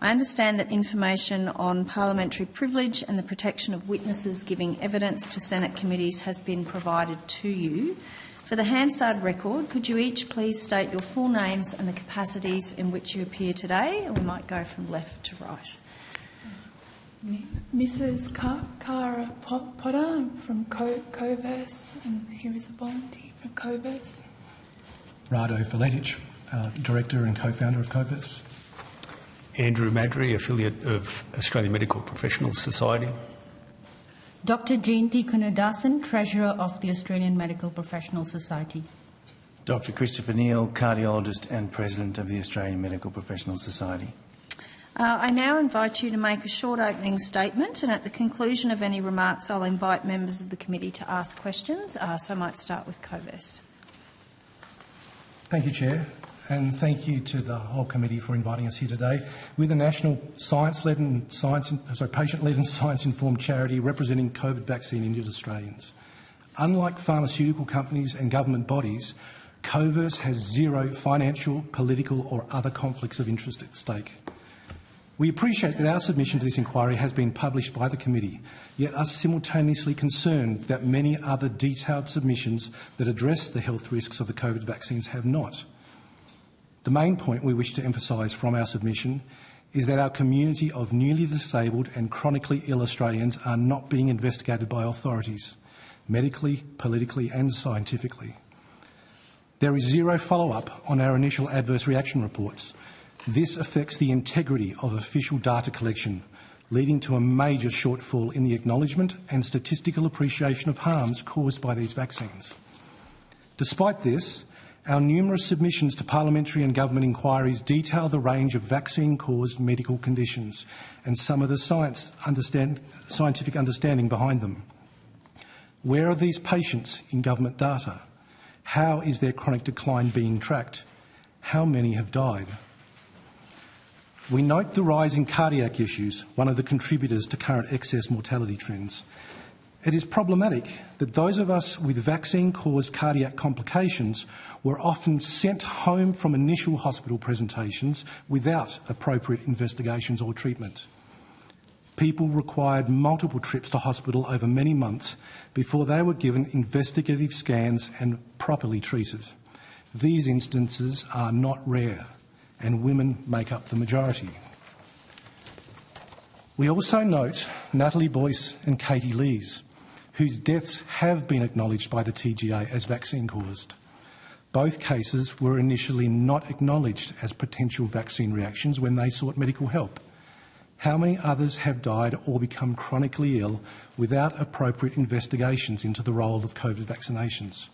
I understand that information on parliamentary privilege and the protection of witnesses giving evidence to Senate committees has been provided to you. For the Hansard record, could you each please state your full names and the capacities in which you appear today? And we might go from left to right. Mrs. Cara Potter from Coverse, and here is a volunteer from Coverse. Rado Filetic, Director and Co-Founder of Coverse. Andrew Madry, Affiliate of Australian Medical Professionals Society. Dr. Jayanti Kunadasan, Treasurer of the Australian Medical Professionals Society. Dr. Christopher Neal, Cardiologist and President of the Australian Medical Professionals Society. I now invite you to make a short opening statement, and at the conclusion of any remarks I'll invite members of the committee to ask questions. So I might start with Coverse. Thank you, Chair, and thank you to the whole committee for inviting us here today. We're the national patient-led and science-informed charity representing COVID vaccine-injured Australians. Unlike pharmaceutical companies and government bodies, Coverse has zero financial, political or other conflicts of interest at stake. We appreciate that our submission to this inquiry has been published by the committee, yet are simultaneously concerned that many other detailed submissions that address the health risks of the COVID vaccines have not. The main point we wish to emphasise from our submission is that our community of newly disabled and chronically ill Australians are not being investigated by authorities, medically, politically and scientifically. There is zero follow-up on our initial adverse reaction reports. This affects the integrity of official data collection, leading to a major shortfall in the acknowledgement and statistical appreciation of harms caused by these vaccines. Despite this, our numerous submissions to parliamentary and government inquiries detail the range of vaccine-caused medical conditions and some of the scientific understanding behind them. Where are these patients in government data? How is their chronic decline being tracked? How many have died? We note the rise in cardiac issues, one of the contributors to current excess mortality trends. It is problematic that those of us with vaccine-caused cardiac complications were often sent home from initial hospital presentations without appropriate investigations or treatment. People required multiple trips to hospital over many months before they were given investigative scans and properly treated. These instances are not rare, and women make up the majority. We also note Natalie Boyce and Katie Lees, whose deaths have been acknowledged by the TGA as vaccine-caused. Both cases were initially not acknowledged as potential vaccine reactions when they sought medical help. How many others have died or become chronically ill without appropriate investigations into the role of COVID vaccinations?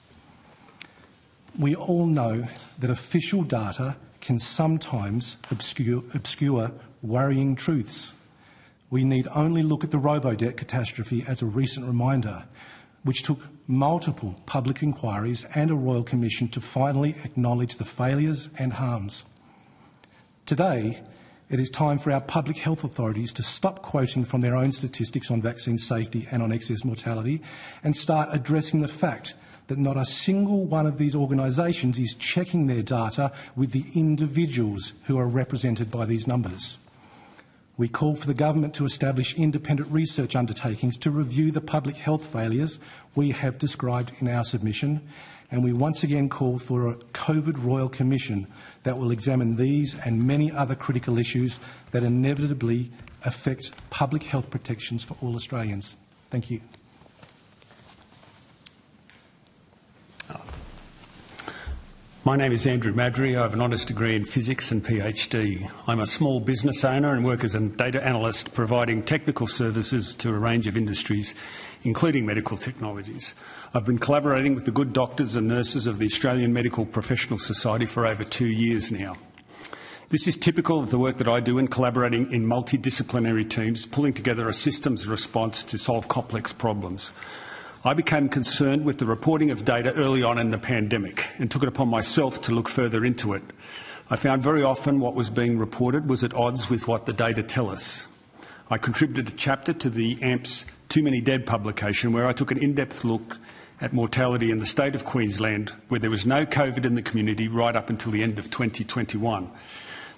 We all know that official data can sometimes obscure worrying truths. We need only look at the Robodebt catastrophe as a recent reminder, which took multiple public inquiries and a Royal Commission to finally acknowledge the failures and harms. Today, it is time for our public health authorities to stop quoting from their own statistics on vaccine safety and on excess mortality and start addressing the fact that not a single one of these organisations is checking their data with the individuals who are represented by these numbers. We call for the government to establish independent research undertakings to review the public health failures we have described in our submission, and we once again call for a COVID Royal Commission that will examine these and many other critical issues that inevitably affect public health protections for all Australians. Thank you. My name is Andrew Madry. I have an honours degree in physics and PhD. I'm a small business owner and work as a data analyst providing technical services to a range of industries, including medical technologies. I've been collaborating with the good doctors and nurses of the Australian Medical Professionals Society for over 2 years now. This is typical of the work that I do in collaborating in multidisciplinary teams, pulling together a systems response to solve complex problems. I became concerned with the reporting of data early on in the pandemic and took it upon myself to look further into it. I found very often what was being reported was at odds with what the data tell us. I contributed a chapter to the AMP's Too Many Dead publication where I took an in-depth look at mortality in the state of Queensland, where there was no COVID in the community right up until the end of 2021.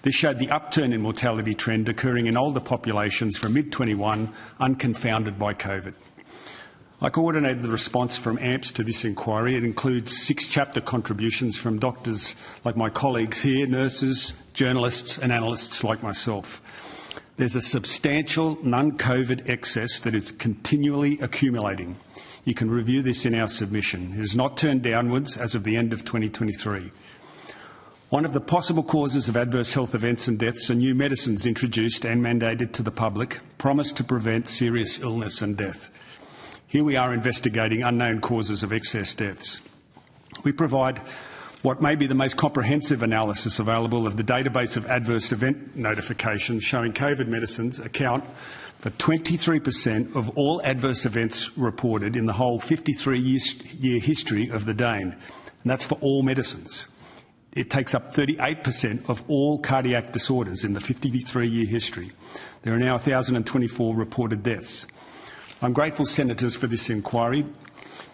This showed the upturn in mortality trend occurring in older populations from mid-21, unconfounded by COVID. I coordinated the response from AMPS to this inquiry. It includes 6 chapter contributions from doctors like my colleagues here, nurses, journalists and analysts like myself. There's a substantial non-COVID excess that is continually accumulating. You can review this in our submission. It has not turned downwards as of the end of 2023. One of the possible causes of adverse health events and deaths are new medicines introduced and mandated to the public, promised to prevent serious illness and death. Here we are investigating unknown causes of excess deaths. We provide what may be the most comprehensive analysis available of the database of adverse event notifications showing COVID medicines account for 23% of all adverse events reported in the whole 53-year history of the DANE, and that's for all medicines. It takes up 38% of all cardiac disorders in the 53-year history. There are now 1,024 reported deaths. I'm grateful, Senators, for this inquiry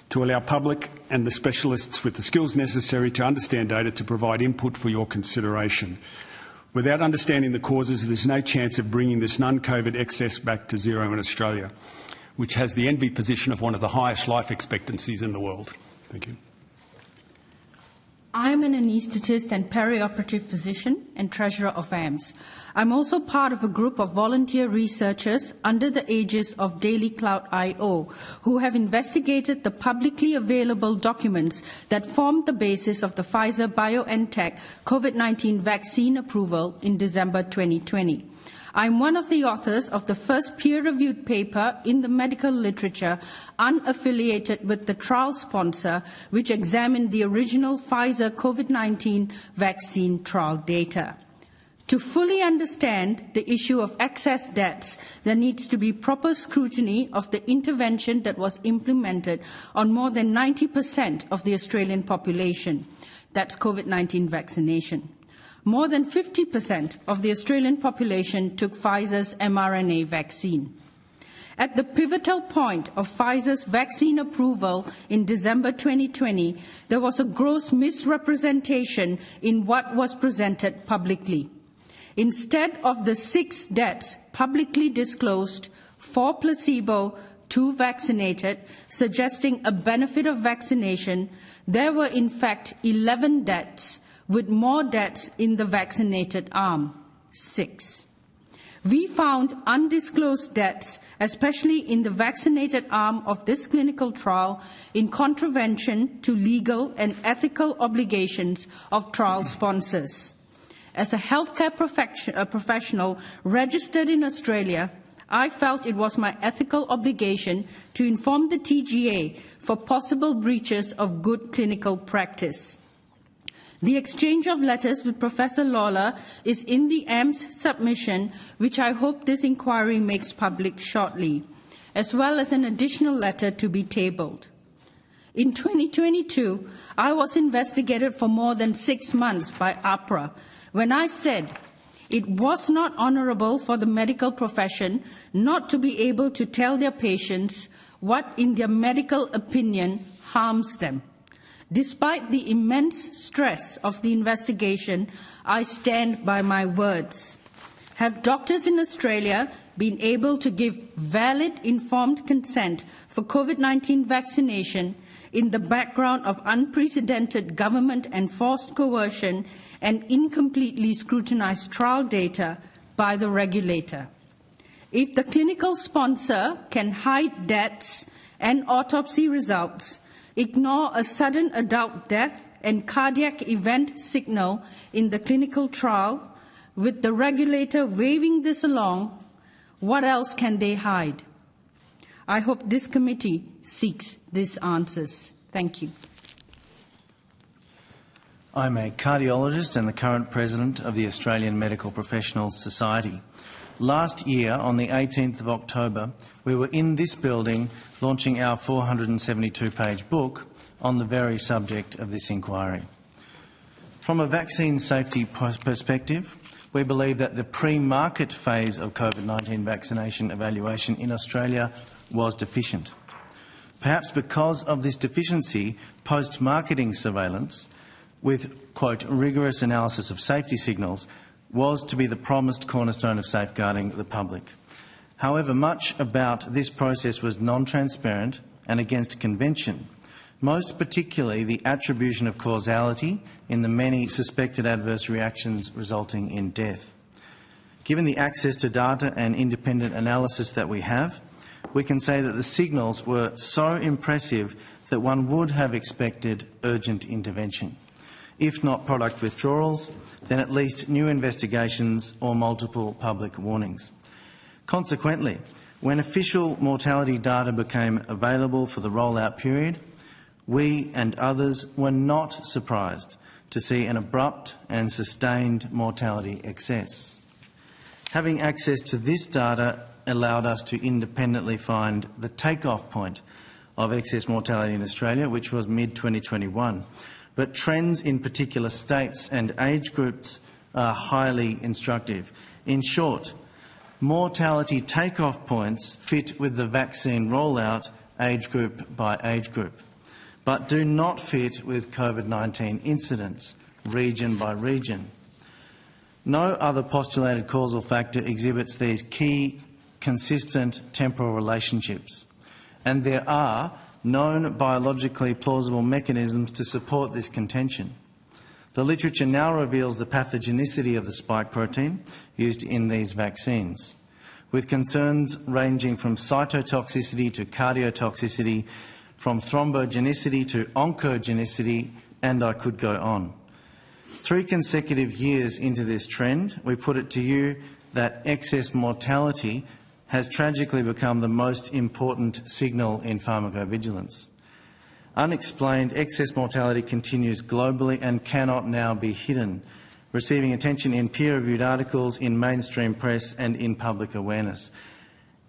to allow public and the specialists with the skills necessary to understand data to provide input for your consideration. Without understanding the causes, there's no chance of bringing this non-COVID excess back to zero in Australia, which has the envied position of one of the highest life expectancies in the world. Thank you. I am an anaesthetist and perioperative physician and treasurer of AMPS. I'm also part of a group of volunteer researchers under the aegis of Daily Cloud IO who have investigated the publicly available documents that formed the basis of the Pfizer-BioNTech COVID-19 vaccine approval in December 2020. I'm one of the authors of the first peer-reviewed paper in the medical literature unaffiliated with the trial sponsor, which examined the original Pfizer COVID-19 vaccine trial data. To fully understand the issue of excess deaths, there needs to be proper scrutiny of the intervention that was implemented on more than 90% of the Australian population. That's COVID-19 vaccination. More than 50% of the Australian population took Pfizer's mRNA vaccine. At the pivotal point of Pfizer's vaccine approval in December 2020, there was a gross misrepresentation in what was presented publicly. Instead of the 6 deaths publicly disclosed, 4 placebo, 2 vaccinated, suggesting a benefit of vaccination, there were in fact 11 deaths, with more deaths in the vaccinated arm, 6. We found undisclosed deaths, especially in the vaccinated arm of this clinical trial, in contravention to legal and ethical obligations of trial sponsors. As a healthcare professional registered in Australia, I felt it was my ethical obligation to inform the TGA for possible breaches of good clinical practice. The exchange of letters with Professor Lawler is in the AMPS submission, which I hope this inquiry makes public shortly, as well as an additional letter to be tabled. In 2022, I was investigated for more than 6 months by APRA when I said it was not honourable for the medical profession not to be able to tell their patients what, in their medical opinion, harms them. Despite the immense stress of the investigation, I stand by my words. Have doctors in Australia been able to give valid, informed consent for COVID-19 vaccination in the background of unprecedented government enforced coercion and incompletely scrutinised trial data by the regulator? If the clinical sponsor can hide deaths and autopsy results, ignore a sudden adult death and cardiac event signal in the clinical trial, with the regulator waving this along, what else can they hide? I hope this committee seeks these answers. Thank you. I'm a cardiologist and the current president of the Australian Medical Professionals Society. Last year, on the 18th of October, we were in this building launching our 472-page book on the very subject of this inquiry. From a vaccine safety perspective, we believe that the pre-market phase of COVID-19 vaccination evaluation in Australia was deficient. Perhaps because of this deficiency, post-marketing surveillance with, quote, rigorous analysis of safety signals was to be the promised cornerstone of safeguarding the public. However, much about this process was non-transparent and against convention, most particularly the attribution of causality in the many suspected adverse reactions resulting in death. Given the access to data and independent analysis that we have, we can say that the signals were so impressive that one would have expected urgent intervention. If not product withdrawals, then at least new investigations or multiple public warnings. Consequently, when official mortality data became available for the rollout period, we and others were not surprised to see an abrupt and sustained mortality excess. Having access to this data allowed us to independently find the take-off point of excess mortality in Australia, which was mid-2021. But trends in particular states and age groups are highly instructive. In short, mortality take-off points fit with the vaccine rollout age group by age group, but do not fit with COVID-19 incidence region by region. No other postulated causal factor exhibits these key, consistent temporal relationships, and there are known biologically plausible mechanisms to support this contention. The literature now reveals the pathogenicity of the spike protein used in these vaccines, with concerns ranging from cytotoxicity to cardiotoxicity, from thrombogenicity to oncogenicity, and I could go on. 3 consecutive years into this trend, we put it to you that excess mortality has tragically become the most important signal in pharmacovigilance. Unexplained excess mortality continues globally and cannot now be hidden, receiving attention in peer-reviewed articles, in mainstream press and in public awareness.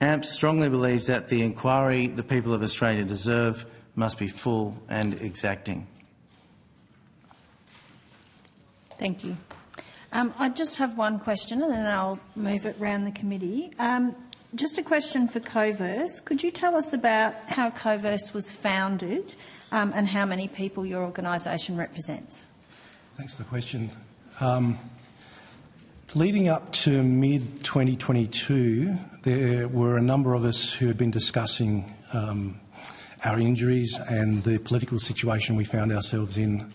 AMP strongly believes that the inquiry the people of Australia deserve must be full and exacting. Thank you. I just have one question and then I'll move it round the committee. Just a question for Coverse. Could you tell us about how Coverse was founded and how many people your organisation represents? Thanks for the question. Leading up to mid-2022, there were a number of us who had been discussing our injuries and the political situation we found ourselves in.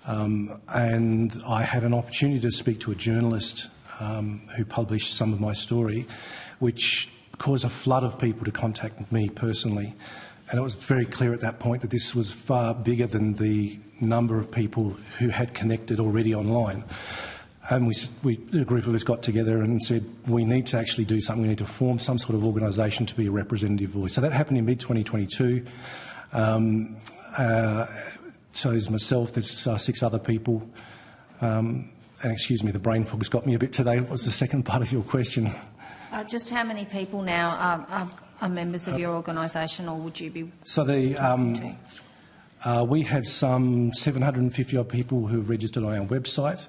And I had an opportunity to speak to a journalist who published some of my story, which caused a flood of people to contact me personally. And it was very clear at that point that this was far bigger than the number of people who had connected already online. And a group of us got together and said, we need to actually do something. We need to form some sort of organisation to be a representative voice. So that happened in mid-2022. So there's myself, there's 6 other people. And excuse me, the brain fog's got me a bit today. What was the second part of your question? Just how many people now are members of your organisation, or would you be? So we have some 750-odd people who have registered on our website.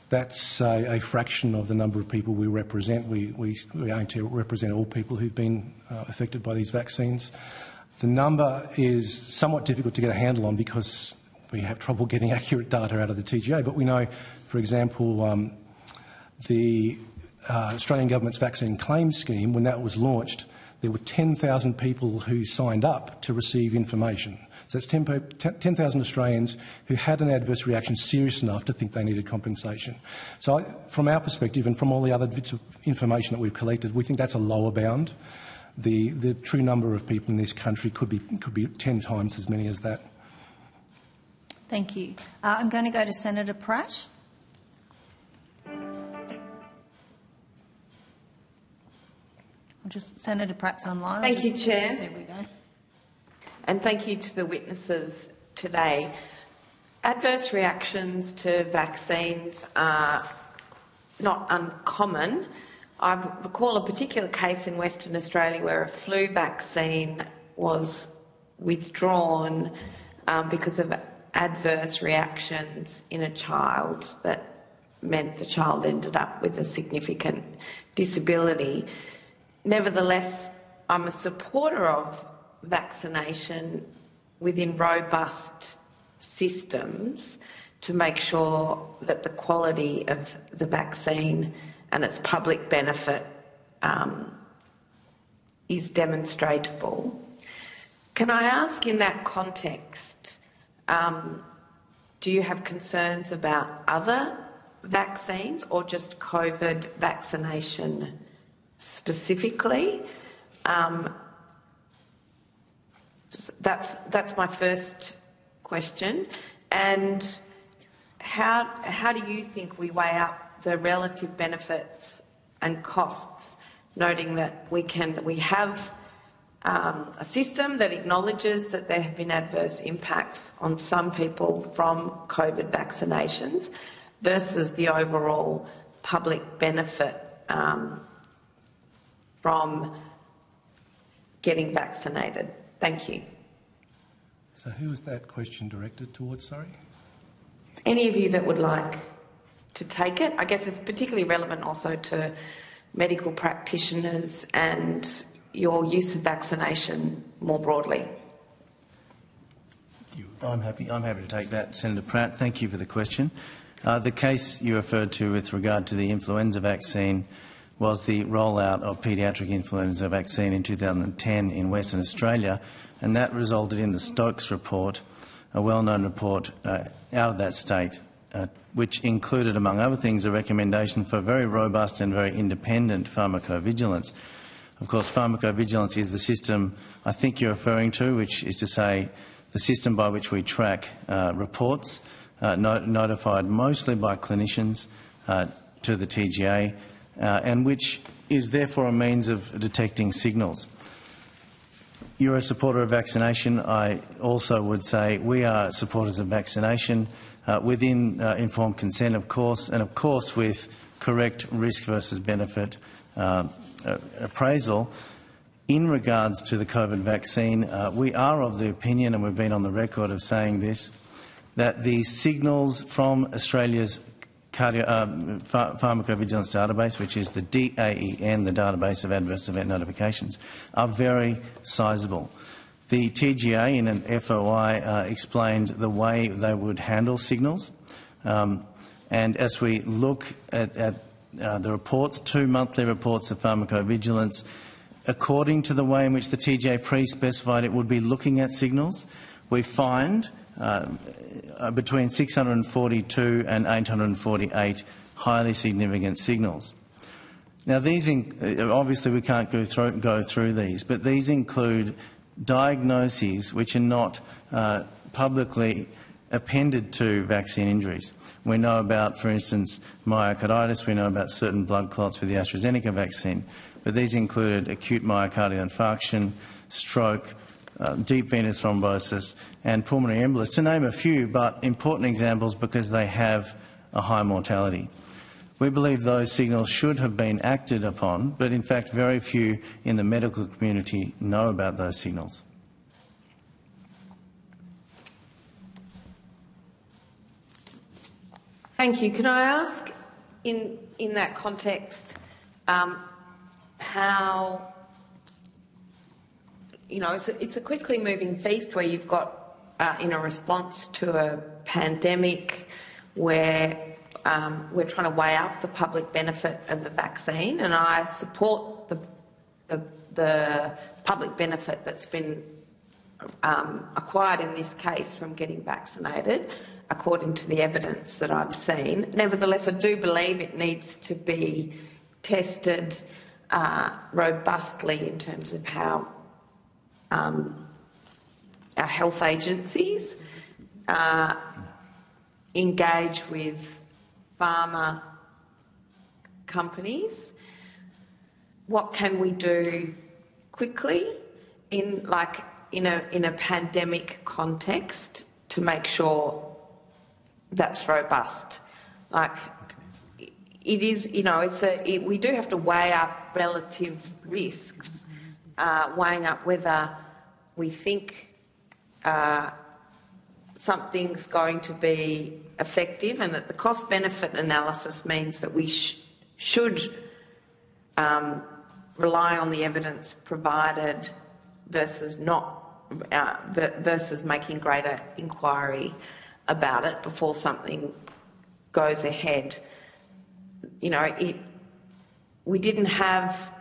That's a fraction of the number of people we represent. We aim to represent all people who've been affected by these vaccines. The number is somewhat difficult to get a handle on because we have trouble getting accurate data out of the TGA, but we know, for example, the Australian Government's vaccine claim scheme, when that was launched, there were 10,000 people who signed up to receive information. So that's 10,000 Australians who had an adverse reaction serious enough to think they needed compensation. So from our perspective and from all the other bits of information that we've collected, we think that's a lower bound. The true number of people in this country could be 10 times as many as that. Thank you. I'm going to go to Senator Pratt. Senator Pratt's online. Thank you, Chair. There we go. And thank you to the witnesses today. Adverse reactions to vaccines are not uncommon. I recall a particular case in Western Australia where a flu vaccine was withdrawn because of adverse reactions in a child that meant the child ended up with a significant disability. Nevertheless, I'm a supporter of vaccination within robust systems to make sure that the quality of the vaccine and its public benefit is demonstrable. Can I ask, in that context, do you have concerns about other vaccines or just COVID vaccination specifically? That's my first question. And how do you think we weigh up the relative benefits and costs, noting that we have a system that acknowledges that there have been adverse impacts on some people from COVID vaccinations versus the overall public benefit from getting vaccinated? Thank you. So who was that question directed towards, sorry? Any of you that would like to take it. I guess it's particularly relevant also to medical practitioners and your use of vaccination more broadly. I'm happy to take that, Senator Pratt. Thank you for the question. The case you referred to with regard to the influenza vaccine was the rollout of paediatric influenza vaccine in 2010 in Western Australia, and that resulted in the Stokes report, a well-known report out of that state, which included, among other things, a recommendation for very robust and very independent pharmacovigilance. Of course, pharmacovigilance is the system I think you're referring to, which is to say the system by which we track reports notified mostly by clinicians to the TGA, and which is therefore a means of detecting signals. You're a supporter of vaccination. I also would say we are supporters of vaccination within informed consent, of course, and of course with correct risk versus benefit appraisal. In regards to the COVID vaccine, we are of the opinion, and we've been on the record of saying this, that the signals from Australia's pharmacovigilance database, which is the DAEN, the Database of Adverse Event Notifications, are very sizable. The TGA in an FOI explained the way they would handle signals, and as we look at the reports, 2 monthly reports of pharmacovigilance, according to the way in which the TGA pre-specified it would be looking at signals, we find between 642 and 848 highly significant signals. Now, these obviously we can't go through these, but these include diagnoses which are not publicly appended to vaccine injuries. We know about, for instance, myocarditis. We know about certain blood clots with the AstraZeneca vaccine, but these included acute myocardial infarction, stroke, deep venous thrombosis and pulmonary embolus, to name a few, but important examples because they have a high mortality. We believe those signals should have been acted upon, but in fact very few in the medical community know about those signals. Thank you. Can I ask, in that context, how, you know, it's a quickly moving feast where you've got, in a response to a pandemic where we're trying to weigh up the public benefit of the vaccine, and I support the public benefit that's been acquired in this case from getting vaccinated, according to the evidence that I've seen. Nevertheless, I do believe it needs to be tested robustly in terms of how our health agencies engage with pharma companies. What can we do quickly in a pandemic context to make sure that's robust? Like, it is, you know, we do have to weigh up relative risks, weighing up whether we think something's going to be effective, and that the cost-benefit analysis means that we should rely on the evidence provided versus not, versus making greater inquiry about it before something goes ahead. You know, we didn't have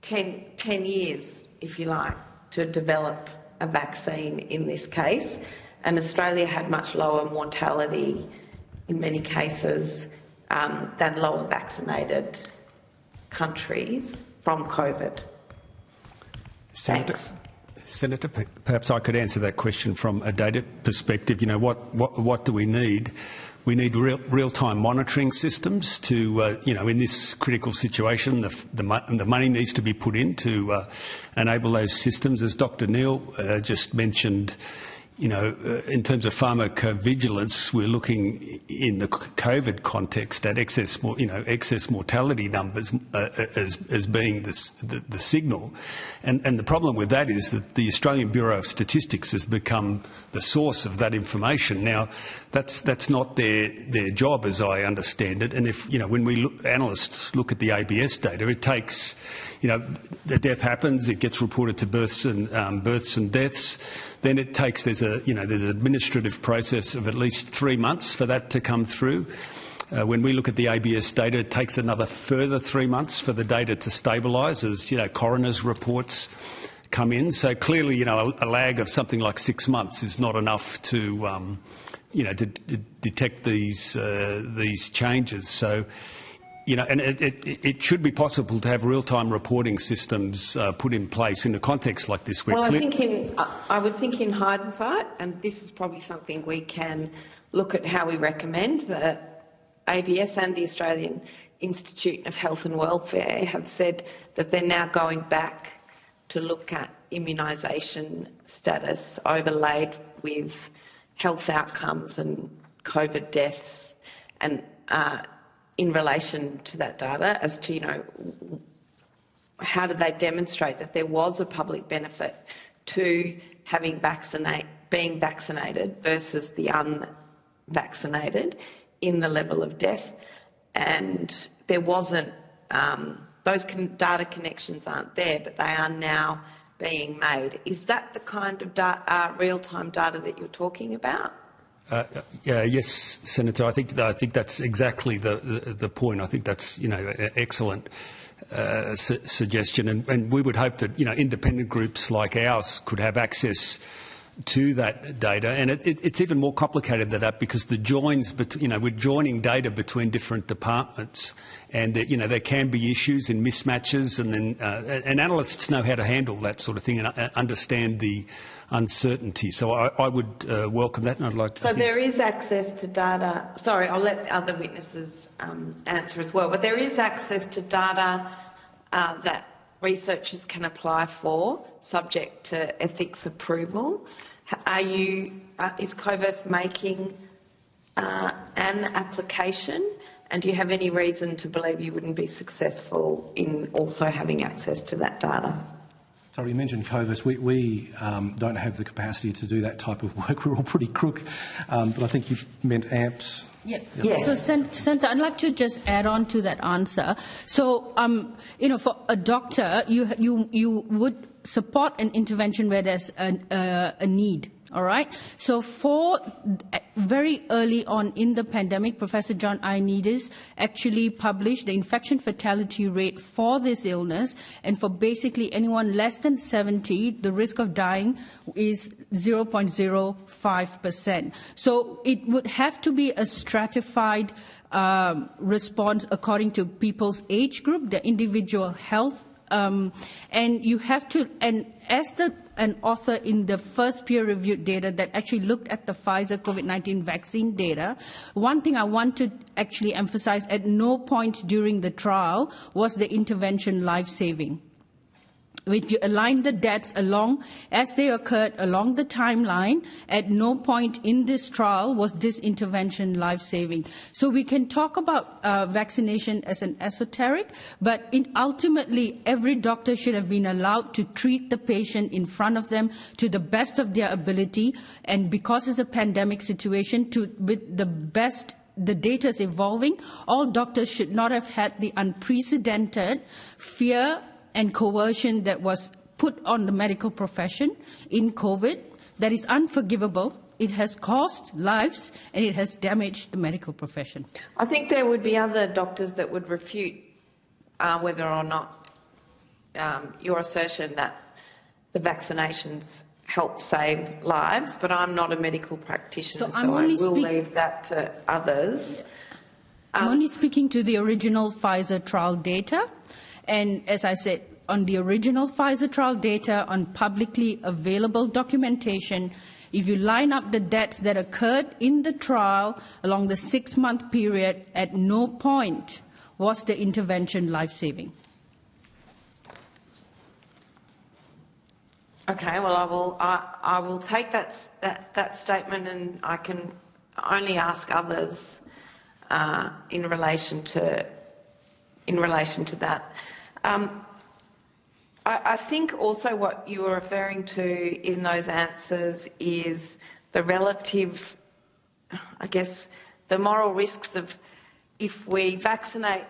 10 years, if you like, to develop a vaccine in this case, and Australia had much lower mortality in many cases than lower vaccinated countries from COVID. Thanks. Senator, perhaps I could answer that question from a data perspective. You know, what do we need? We need real-time monitoring systems to, you know, in this critical situation, the money needs to be put in to enable those systems. As Dr. Neil just mentioned, you know, in terms of pharmacovigilance, we're looking in the COVID context at excess mortality numbers as being the signal. And the problem with that is that the Australian Bureau of Statistics has become the source of that information. Now, that's not their job, as I understand it. And if, you know, when analysts look at the ABS data, it takes, you know, the death happens, it gets reported to births and deaths. Then it takes, there's an administrative process of at least 3 months for that to come through. When we look at the ABS data, it takes another further 3 months for the data to stabilise as, you know, coroner's reports come in. So clearly, you know, a lag of something like 6 months is not enough to, you know, to detect these changes. So, you know, and it should be possible to have real-time reporting systems put in place in a context like this. Well, I would think in hindsight, and this is probably something we can look at how we recommend, that ABS and the Australian Institute of Health and Welfare have said that they're now going back to look at immunisation status overlaid with health outcomes and COVID deaths, and in relation to that data as to, you know, how did they demonstrate that there was a public benefit to being vaccinated versus the unvaccinated in the level of death. And there wasn't, those data connections aren't there, but they are now being made. Is that the kind of real-time data that you're talking about? Yes, Senator. I think that's exactly the point. I think that's, you know, an excellent suggestion, and we would hope that, you know, independent groups like ours could have access to that data. And it's even more complicated than that, because the joins, you know, we're joining data between different departments, and you know, there can be issues in mismatches, and then and analysts know how to handle that sort of thing and understand the uncertainty. So I would welcome that, and I'd like to... So there is access to data... Sorry, I'll let other witnesses answer as well, but there is access to data that researchers can apply for, subject to ethics approval. Is Coverse making an application, and do you have any reason to believe you wouldn't be successful in also having access to that data? Sorry, you mentioned Coverse. We don't have the capacity to do that type of work. We're all pretty crook, but I think you meant AMPS. Yeah. Yes. So, Senator, I'd like to just add on to that answer. So, you know, for a doctor, you would support an intervention where there's a need. All right. So for very early on in the pandemic, Professor John Ioannidis actually published the infection fatality rate for this illness, and for basically anyone less than 70, the risk of dying is 0.05%. So it would have to be a stratified response according to people's age group, their individual health, and you have to, and as an author in the first peer-reviewed data that actually looked at the Pfizer COVID-19 vaccine data, one thing I want to actually emphasize: at no point during the trial was the intervention life-saving. If you align the deaths along as they occurred along the timeline, at no point in this trial was this intervention life-saving. So we can talk about vaccination as an esoteric, but ultimately every doctor should have been allowed to treat the patient in front of them to the best of their ability, and because it's a pandemic situation, with the best. The data is evolving. All doctors should not have had the unprecedented fear and coercion that was put on the medical profession in COVID. That is unforgivable, it has cost lives, and it has damaged the medical profession. I think there would be other doctors that would refute whether or not your assertion that the vaccinations help save lives, but I'm not a medical practitioner, so I will leave that to others. I'm only speaking to the original Pfizer trial data, and as I said, on the original Pfizer trial data, on publicly available documentation, if you line up the deaths that occurred in the trial along the 6-month period, at no point was the intervention life-saving. Okay, well, I will take that statement, and I can only ask others in relation to that. I think also what you were referring to in those answers is the relative, I guess, the moral risks of if we vaccinate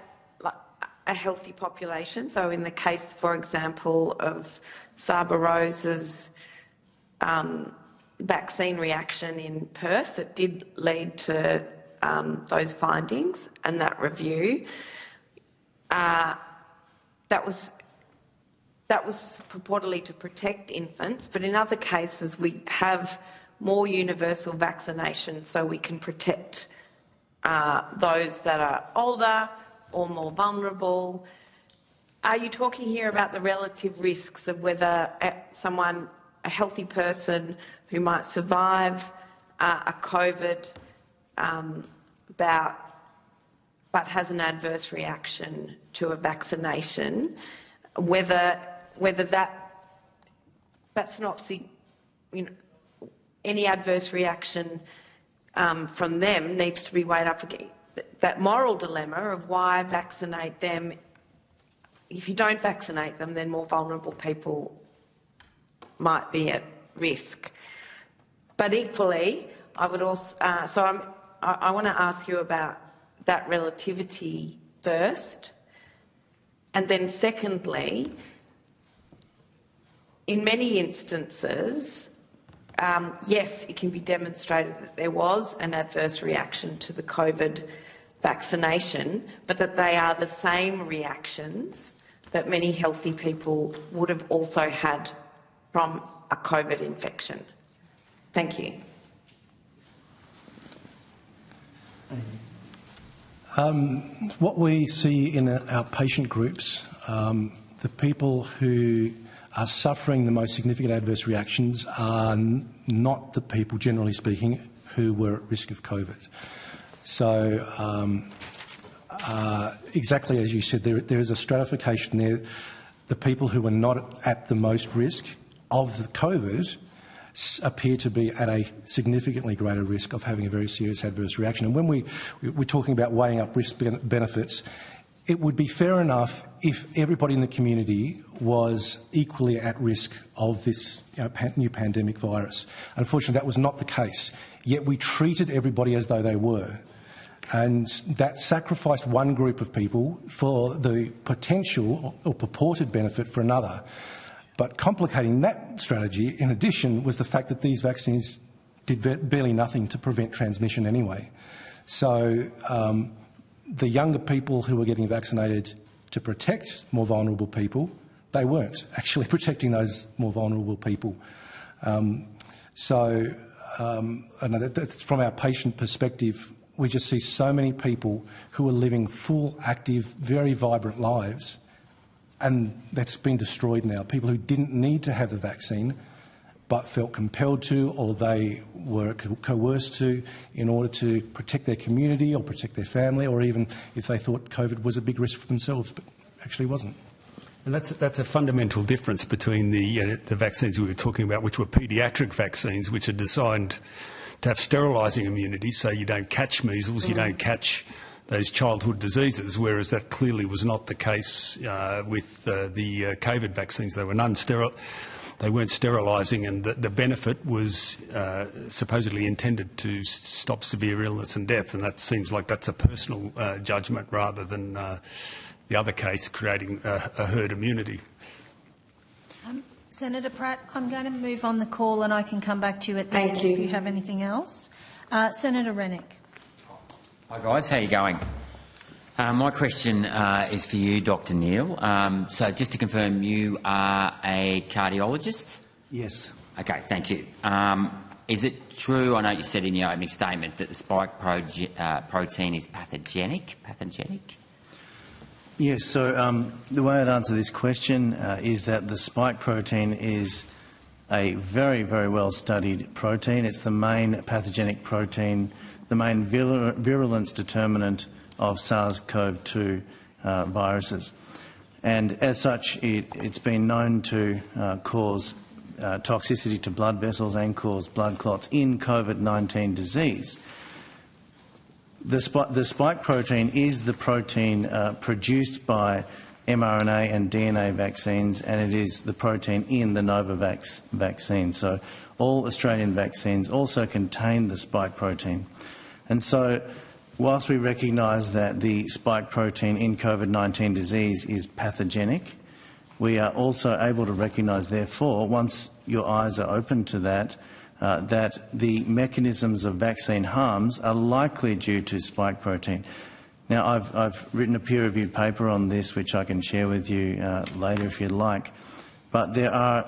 a healthy population. So in the case, for example, of Saba Rose's vaccine reaction in Perth that did lead to those findings and that review, that was purportedly to protect infants, but in other cases we have more universal vaccination so we can protect those that are older or more vulnerable. Are you talking here about the relative risks of whether someone, a healthy person who might survive a COVID bout but has an adverse reaction to a vaccination, whether that's not, any adverse reaction from them needs to be weighed up against that moral dilemma of why vaccinate them. If you don't vaccinate them, then more vulnerable people might be at risk. But equally, I would also, I want to ask you about that relativity first, and then secondly, in many instances, yes, it can be demonstrated that there was an adverse reaction to the COVID vaccination, but that they are the same reactions that many healthy people would have also had from a COVID infection. Thank you. What we see in our patient groups, the people who are suffering the most significant adverse reactions are not the people, generally speaking, who were at risk of COVID. So exactly as you said, there is a stratification there. The people who are not at the most risk of the COVID appear to be at a significantly greater risk of having a very serious adverse reaction. And when we're talking about weighing up risk benefits, it would be fair enough if everybody in the community was equally at risk of this new pandemic virus. Unfortunately, that was not the case. Yet we treated everybody as though they were. And that sacrificed one group of people for the potential or purported benefit for another. But complicating that strategy, in addition, was the fact that these vaccines did barely nothing to prevent transmission anyway. So the younger people who were getting vaccinated to protect more vulnerable people, they weren't actually protecting those more vulnerable people. So that's from our patient perspective, we just see so many people who are living full, active, very vibrant lives, and that's been destroyed now. People who didn't need to have the vaccine but felt compelled to, or they were coerced to, in order to protect their community or protect their family, or even if they thought COVID was a big risk for themselves, but actually wasn't. And that's a fundamental difference between the vaccines we were talking about, which were paediatric vaccines, which are designed to have sterilising immunity, so you don't catch measles, you don't catch those childhood diseases, whereas that clearly was not the case with the COVID vaccines. They were they weren't sterilising, and the benefit was supposedly intended to stop severe illness and death, and that seems like that's a personal judgment rather than the other case creating a herd immunity. Senator Pratt, I'm going to move on the call and I can come back to you at the Thank end you. if you have anything else. Senator Rennick. Hi guys, how are you going? My question is for you, Dr. Neil. So just to confirm, you are a cardiologist? Yes. Okay, thank you. Is it true, I know you said in your opening statement, that the spike protein is pathogenic? Yes, so the way I'd answer this question is that the spike protein is a very, very well-studied protein. It's the main pathogenic protein, the main virulence determinant of SARS-CoV-2 viruses. And as such, it's been known to cause toxicity to blood vessels and cause blood clots in COVID-19 disease. The spike protein is the protein produced by mRNA and DNA vaccines, and it is the protein in the Novavax vaccine. So all Australian vaccines also contain the spike protein. And so whilst we recognise that the spike protein in COVID-19 disease is pathogenic, we are also able to recognise, therefore, once your eyes are open to that, that the mechanisms of vaccine harms are likely due to spike protein. Now, I've written a peer-reviewed paper on this, which I can share with you later if you'd like, but there are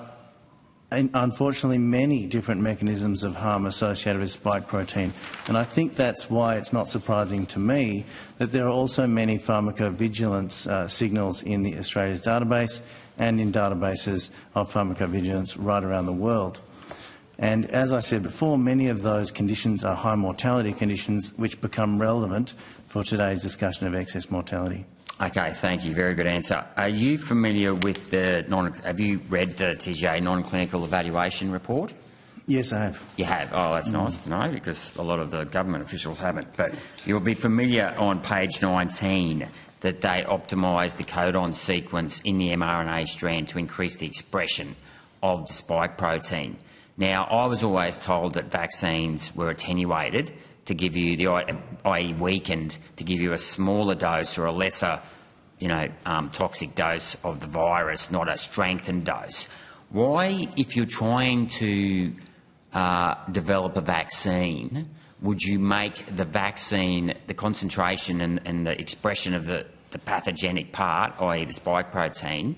unfortunately many different mechanisms of harm associated with spike protein, and I think that's why it's not surprising to me that there are also many pharmacovigilance signals in the Australia's database and in databases of pharmacovigilance right around the world. And as I said before, many of those conditions are high mortality conditions which become relevant for today's discussion of excess mortality. Okay, thank you. Very good answer. Are you familiar with have you read the TGA non-clinical evaluation report? Yes, I have. You have? Oh, that's nice to know, because a lot of the government officials haven't. But you'll be familiar on page 19 that they optimised the codon sequence in the mRNA strand to increase the expression of the spike protein. Now, I was always told that vaccines were attenuated to give you, i.e. weakened, to give you a smaller dose or a lesser, toxic dose of the virus, not a strengthened dose. Why, if you're trying to develop a vaccine, would you make the vaccine, the concentration and the expression of the pathogenic part, i.e. the spike protein,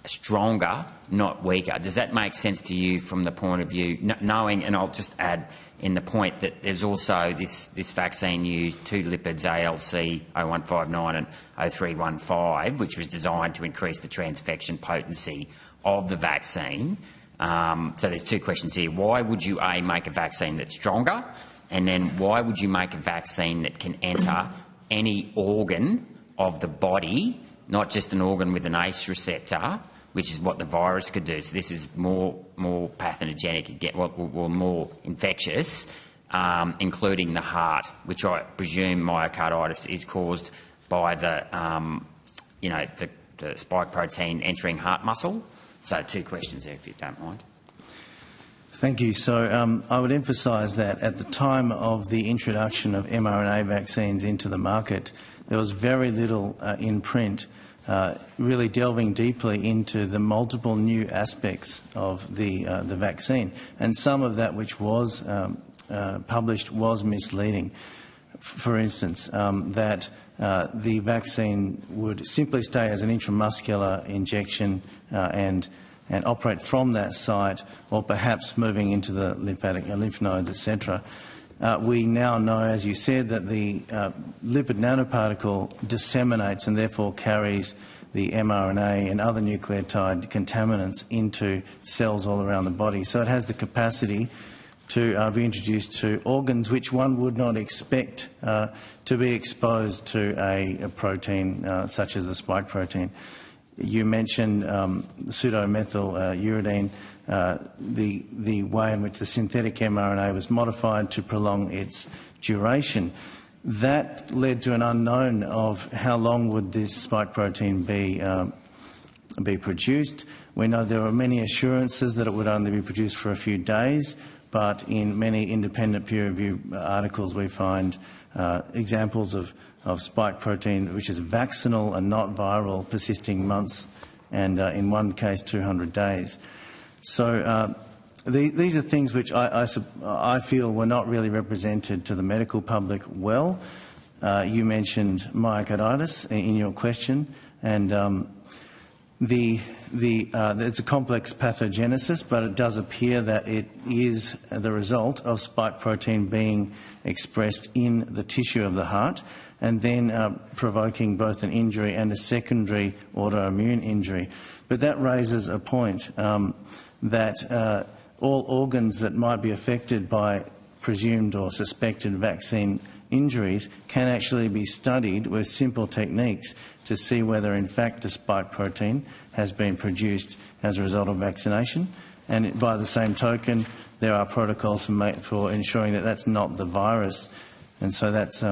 stronger, not weaker? Does that make sense to you from the point of view, knowing, and I'll just add in the point that there's also this vaccine used two lipids, ALC 0159 and 0315, which was designed to increase the transfection potency of the vaccine. So there's two questions here. Why would you, A, make a vaccine that's stronger? And then why would you make a vaccine that can enter any organ of the body, not just an organ with an ACE receptor, which is what the virus could do? So this is more pathogenic, more infectious, including the heart, which I presume myocarditis is caused by the spike protein entering heart muscle. So two questions there, if you don't mind. Thank you. So I would emphasise that at the time of the introduction of mRNA vaccines into the market, there was very little in print really delving deeply into the multiple new aspects of the vaccine, and some of that which was published was misleading. For instance, that the vaccine would simply stay as an intramuscular injection and operate from that site, or perhaps moving into the lymph nodes, etc. We now know, as you said, that the lipid nanoparticle disseminates and therefore carries the mRNA and other nucleotide contaminants into cells all around the body. So it has the capacity to be introduced to organs which one would not expect to be exposed to a protein such as the spike protein. You mentioned pseudomethyluridine, the way in which the synthetic mRNA was modified to prolong its duration. That led to an unknown of how long would this spike protein be produced. We know there were many assurances that it would only be produced for a few days, but in many independent peer-reviewed articles we find examples of spike protein which is vaccinal and not viral, persisting months and in one case 200 days. So these are things which I feel were not really represented to the medical public well. You mentioned myocarditis in your question, and it's a complex pathogenesis, but it does appear that it is the result of spike protein being expressed in the tissue of the heart and then provoking both an injury and a secondary autoimmune injury. But that raises a point that all organs that might be affected by presumed or suspected vaccine injuries can actually be studied with simple techniques to see whether in fact the spike protein has been produced as a result of vaccination. And by the same token, there are protocols for ensuring that that's not the virus. And so that's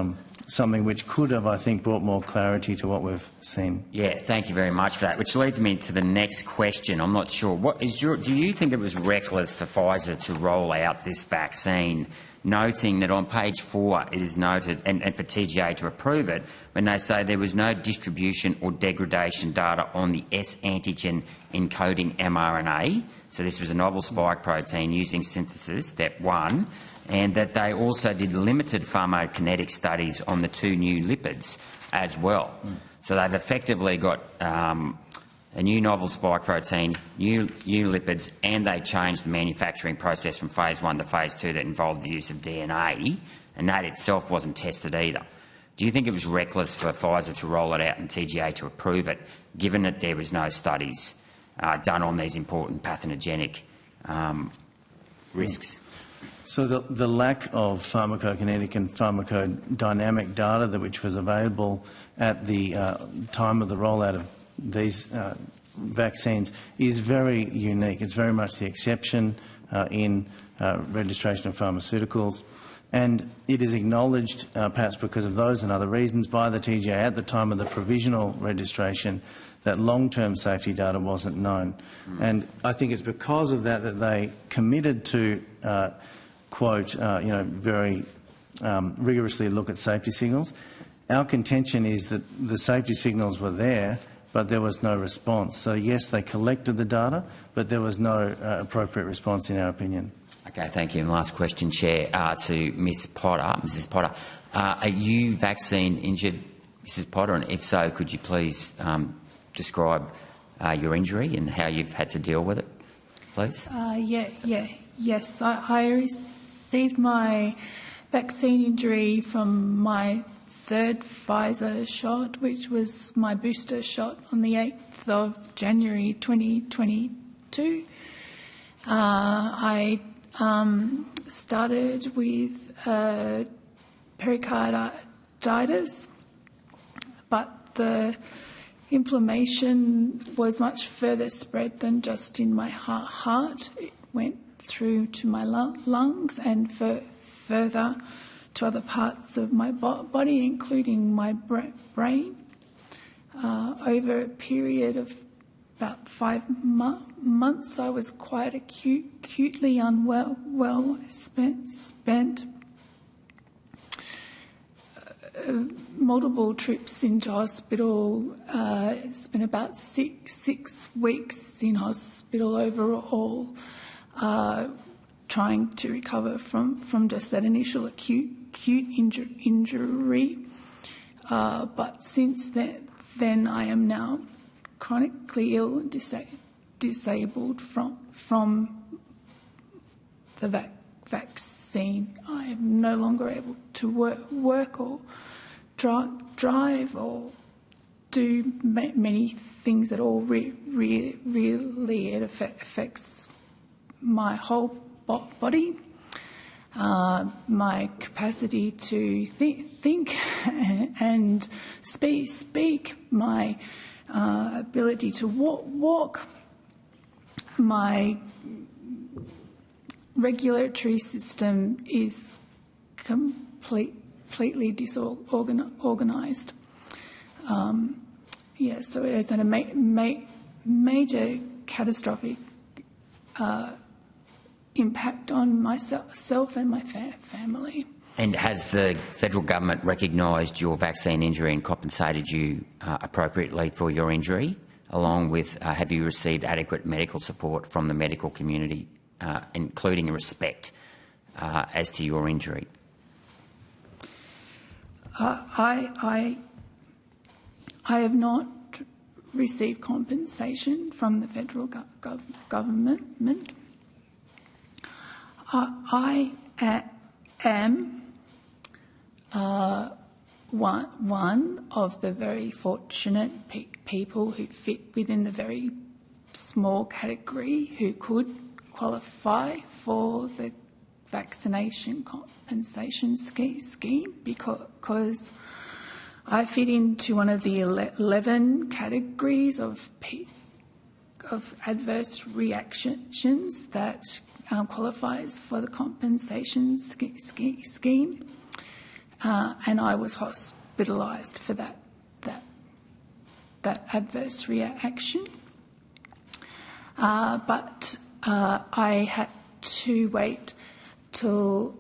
something which could have, I think, brought more clarity to what we've seen. Yeah, thank you very much for that, which leads me to the next question. I'm not sure. Do you think it was reckless for Pfizer to roll out this vaccine, noting that on page 4 it is noted, and for TGA to approve it, when they say there was no distribution or degradation data on the S antigen encoding mRNA, so this was a novel spike protein using synthesis, step 1, and that they also did limited pharmacokinetic studies on the 2 new lipids as well. So they've effectively got a new novel spike protein, new lipids, and they changed the manufacturing process from phase 1 to phase 2 that involved the use of DNA, and that itself wasn't tested either. Do you think it was reckless for Pfizer to roll it out and TGA to approve it, given that there was no studies done on these important pathogenic risks? So the lack of pharmacokinetic and pharmacodynamic data which was available at the time of the rollout of these vaccines is very unique. It's very much the exception in registration of pharmaceuticals, and it is acknowledged, perhaps because of those and other reasons, by the TGA at the time of the provisional registration that long-term safety data wasn't known. And I think it's because of that that they committed to quote, very rigorously look at safety signals. Our contention is that the safety signals were there, but there was no response. So yes, they collected the data, but there was no appropriate response in our opinion. Okay, thank you. And last question, Chair, to Mrs. Potter. Are you vaccine injured, Mrs. Potter? And if so, could you please describe your injury and how you've had to deal with it, please? Yes. I received my vaccine injury from my 3rd Pfizer shot, which was my booster shot on the 8th of January 2022. I started with pericarditis, but the inflammation was much further spread than just in my heart. It went through to my lungs and further to other parts of my body, including my brain. Over a period of about 5 months, I was quite acutely unwell. Spent multiple trips into hospital. Spent about six weeks in hospital overall, trying to recover from just that initial acute injury. But since then I am now chronically ill and disabled from the vaccine. I am no longer able to work or drive or do many things at all. Really, it affects my whole body, my capacity to think and speak, my ability to walk, my regulatory system is completely disorganised. So it has had a major catastrophic impact on myself and my family. And has the federal government recognised your vaccine injury and compensated you appropriately for your injury? along with have you received adequate medical support from the medical community, including respect as to your injury? I have not received compensation from the federal government. I am one of the very fortunate people who fit within the very small category who could qualify for the vaccination compensation scheme because I fit into one of the 11 categories of adverse reactions that qualifies for the compensation scheme, and I was hospitalised for that adverse reaction. But I had to wait till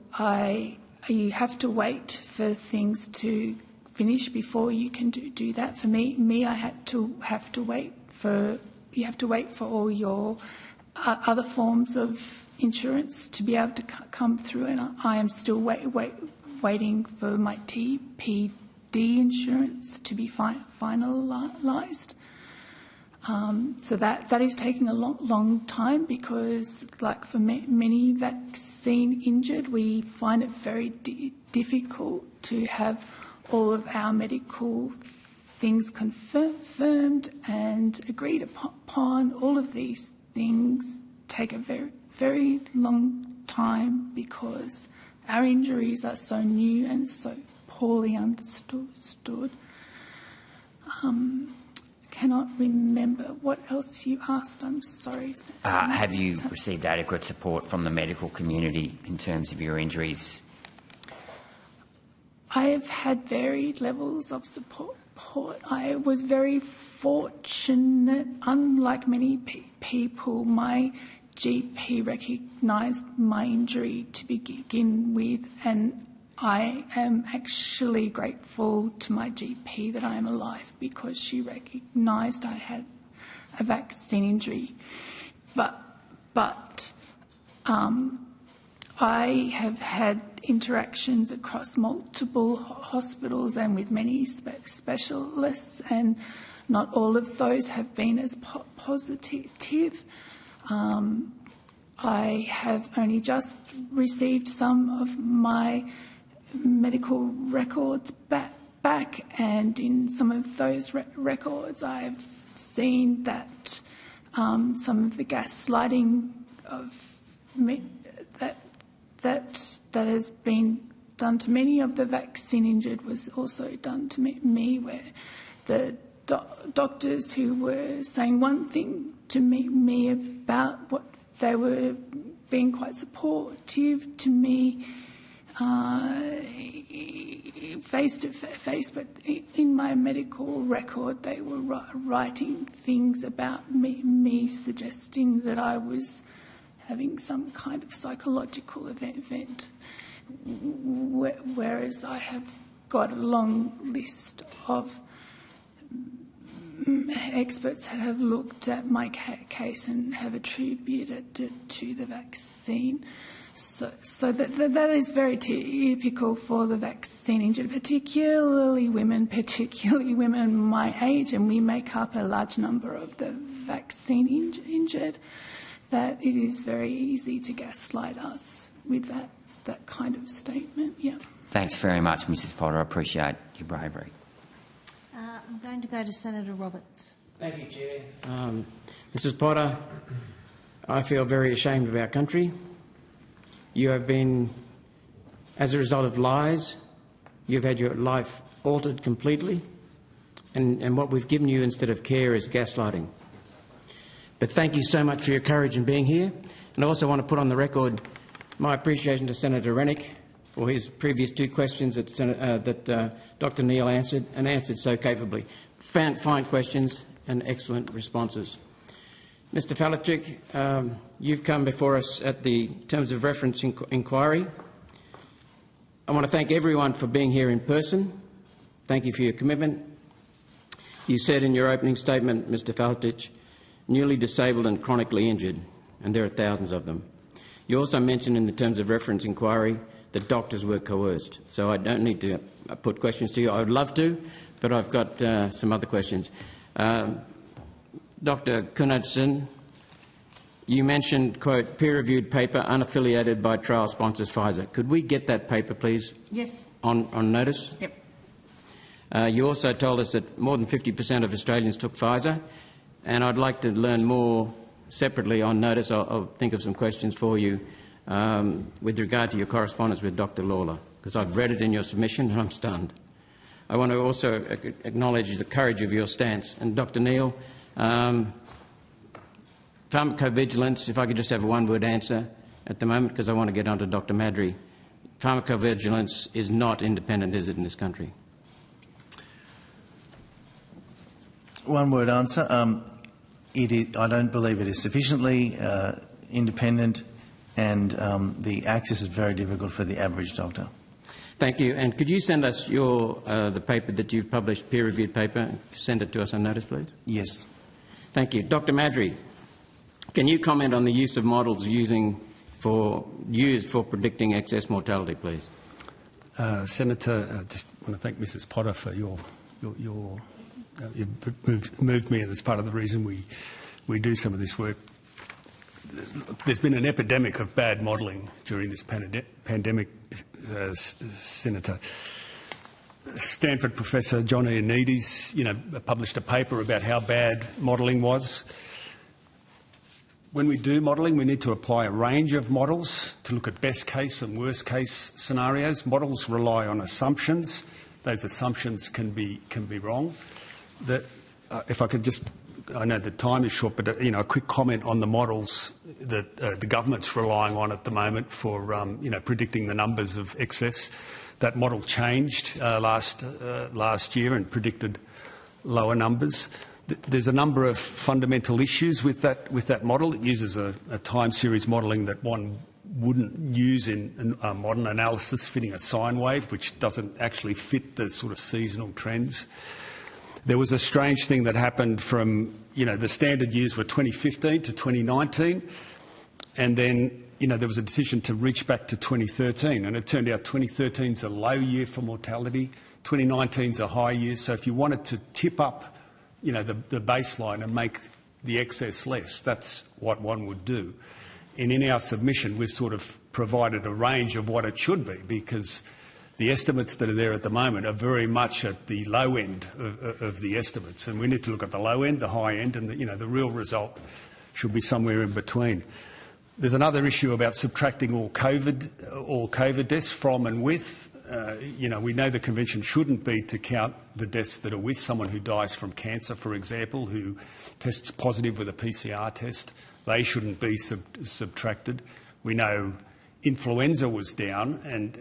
you have to wait for things to finish before you can do that. For me, I have to wait for all your other forms of insurance to be able to come through, and I am still waiting for my TPD insurance to be finalised. So that is taking a long time because, like for many vaccine injured, we find it very difficult to have all of our medical things confirmed and agreed upon. All of these things take a very, very long time because our injuries are so new and so poorly understood. Cannot remember what else you asked. I'm sorry. Have you received adequate support from the medical community in terms of your injuries? I have had varied levels of support. I was very fortunate. Unlike many people, my GP recognised my injury to begin with, and I am actually grateful to my GP that I am alive because she recognised I had a vaccine injury. But I have had interactions across multiple hospitals and with many specialists, and not all of those have been as positive. I have only just received some of my medical records back, and in some of those records I've seen that some of the gaslighting of that has been done to many of the vaccine injured was also done to me, where the doctors who were saying one thing to me about what they were being quite supportive to me face to face, but in my medical record they were writing things about me suggesting that I was having some kind of psychological event, whereas I have got a long list of experts that have looked at my case and have attributed it to the vaccine. So that is very typical for the vaccine injured, particularly women my age, and we make up a large number of the vaccine injured, that it is very easy to gaslight us with that kind of statement. Yeah. Thanks very much, Mrs. Potter. I appreciate your bravery. I'm going to go to Senator Roberts. Thank you, Chair. Mrs. Potter, I feel very ashamed of our country. You have been, as a result of lies, you've had your life altered completely, and what we've given you instead of care is gaslighting. But thank you so much for your courage in being here. And I also want to put on the record my appreciation to Senator Rennick for his previous two questions that Dr Neil answered so capably. Fine questions and excellent responses. Mr Falachuk, you've come before us at the Terms of Reference inquiry. I want to thank everyone for being here in person. Thank you for your commitment. You said in your opening statement, Mr Faltich, newly disabled and chronically injured, and there are thousands of them. You also mentioned in the terms of reference inquiry that doctors were coerced. So I don't need to put questions to you. I would love to, but I've got some other questions. Dr Kunadsen, you mentioned, quote, peer-reviewed paper unaffiliated by trial sponsors Pfizer. Could we get that paper, please? Yes. On notice? Yep. You also told us that more than 50% of Australians took Pfizer, and I'd like to learn more separately on notice. I'll think of some questions for you with regard to your correspondence with Dr Lawler, because I've read it in your submission and I'm stunned. I want to also acknowledge the courage of your stance. And Dr Neil, pharmacovigilance, if I could just have a one-word answer at the moment, because I want to get on to Dr Madry. Pharmacovigilance is not independent, is it, in this country? One-word answer. I don't believe it is sufficiently independent, and the access is very difficult for the average doctor. Thank you. And could you send us the paper that you've published, peer-reviewed paper, send it to us on notice, please? Yes. Thank you. Dr Madry, can you comment on the use of models used for predicting excess mortality, please? Senator, just want to thank Mrs Potter for you've moved me, and it's part of the reason we do some of this work. There's been an epidemic of bad modelling during this pandemic, Senator. Stanford Professor John Ioannidis, published a paper about how bad modelling was. When we do modelling, we need to apply a range of models to look at best case and worst case scenarios. Models rely on assumptions. Those assumptions can be wrong. If I could just, I know the time is short, but a quick comment on the models that the government's relying on at the moment for predicting the numbers of excess. That model changed last year and predicted lower numbers. There's a number of fundamental issues with that model. It uses a time series modelling that one wouldn't use in a modern analysis, fitting a sine wave, which doesn't actually fit the sort of seasonal trends. There was a strange thing that happened from, the standard years were 2015 to 2019, and then, there was a decision to reach back to 2013, and it turned out 2013 is a low year for mortality, 2019 is a high year. So if you wanted to tip up, the baseline and make the excess less, that's what one would do. And in our submission, we've sort of provided a range of what it should be, because the estimates that are there at the moment are very much at the low end of the estimates, and we need to look at the low end, the high end, and the real result should be somewhere in between. There's another issue about subtracting all COVID deaths from and with. We know the convention shouldn't be to count the deaths that are with someone who dies from cancer, for example, who tests positive with a PCR test. They shouldn't be subtracted. We know influenza was down, and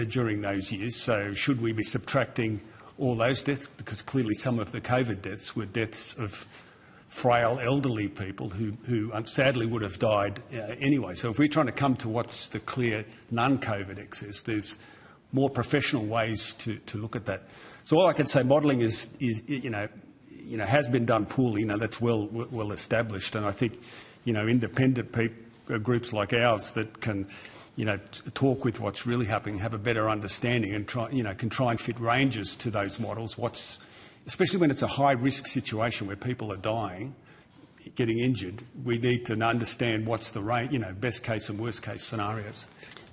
during those years. So should we be subtracting all those deaths? Because clearly some of the COVID deaths were deaths of frail elderly people who sadly would have died anyway. So if we're trying to come to what's the clear non-COVID excess, there's more professional ways to look at that. So all I can say, modelling is has been done poorly. That's well established, and I think independent groups like ours that can talk with what's really happening, have a better understanding, and can try and fit ranges to those models. Especially when it's a high risk situation where people are dying, getting injured, we need to understand what's the best case and worst case scenarios.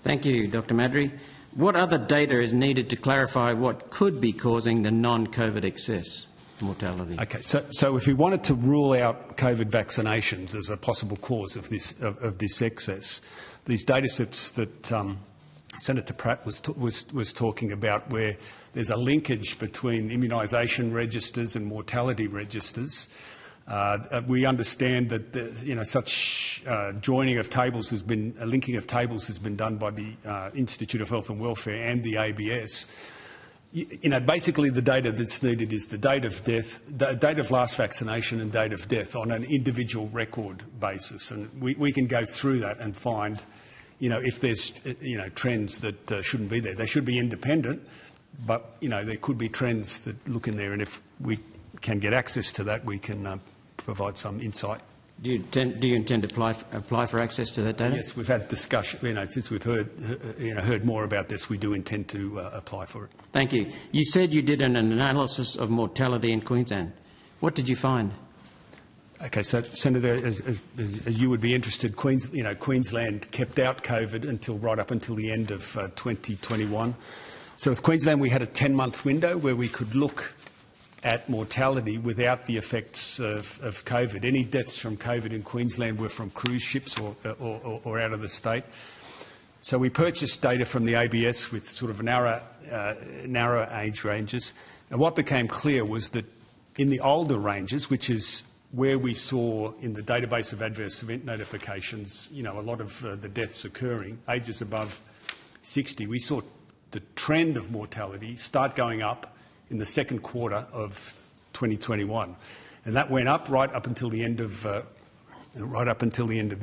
Thank you, Dr. Madry. What other data is needed to clarify what could be causing the non-COVID excess mortality? Okay, so if we wanted to rule out COVID vaccinations as a possible cause of this excess, these data sets that Senator Pratt was talking about, where there's a linkage between immunisation registers and mortality registers. We understand that such joining of tables linking of tables has been done by the Institute of Health and Welfare and the ABS. Basically the data that's needed is the date of death, the date of last vaccination and date of death on an individual record basis, and we can go through that and find, if there's trends that shouldn't be there. They should be independent, but there could be trends that look in there, and if we can get access to that, we can provide some insight. Do you intend to apply for access to that data? Yes, we've had discussion. Since we've heard more about this, we do intend to apply for it. Thank you. You said you did an analysis of mortality in Queensland. What did you find? Okay, so Senator, as you would be interested, Queensland kept out COVID right up until the end of 2021. So with Queensland, we had a 10-month window where we could look at mortality without the effects of COVID. Any deaths from COVID in Queensland were from cruise ships or out of the state. So we purchased data from the ABS with sort of narrow age ranges. And what became clear was that in the older ranges, which is where we saw in the database of adverse event notifications, a lot of the deaths occurring, ages above 60, we saw the trend of mortality start going up in the second quarter of 2021, and that went up right up until the end of the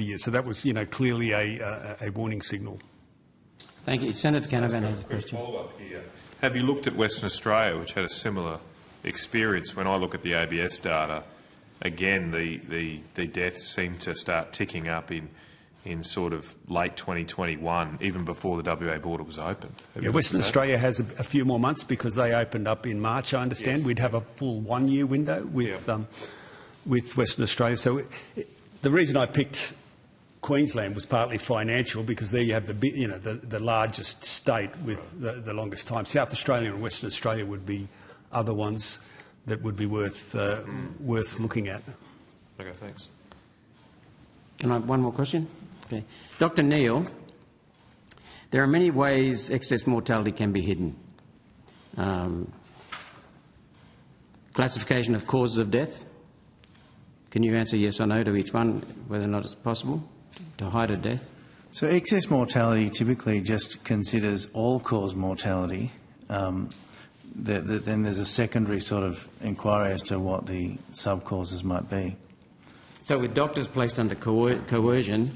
year. So that was, clearly a warning signal. Thank you. Senator Canavan has a question. Follow-up here. Have you looked at Western Australia, which had a similar experience? When I look at the ABS data, again, the deaths seem to start ticking up in sort of late 2021, even before the WA border was open. Yeah, Western Australia has a few more months because they opened up in March, I understand. Yes. We'd have a full 1-year window with Western Australia. So the reason I picked Queensland was partly financial, because there you have the largest state with the longest time. South Australia and Western Australia would be other ones that would be worth looking at. Okay, thanks. Can I have one more question? Okay. Dr. Neil, there are many ways excess mortality can be hidden. Classification of causes of death. Can you answer yes or no to each one, whether or not it's possible to hide a death? So excess mortality typically just considers all-cause mortality. Then there's a secondary sort of inquiry as to what the sub-causes might be. So with doctors placed under coercion,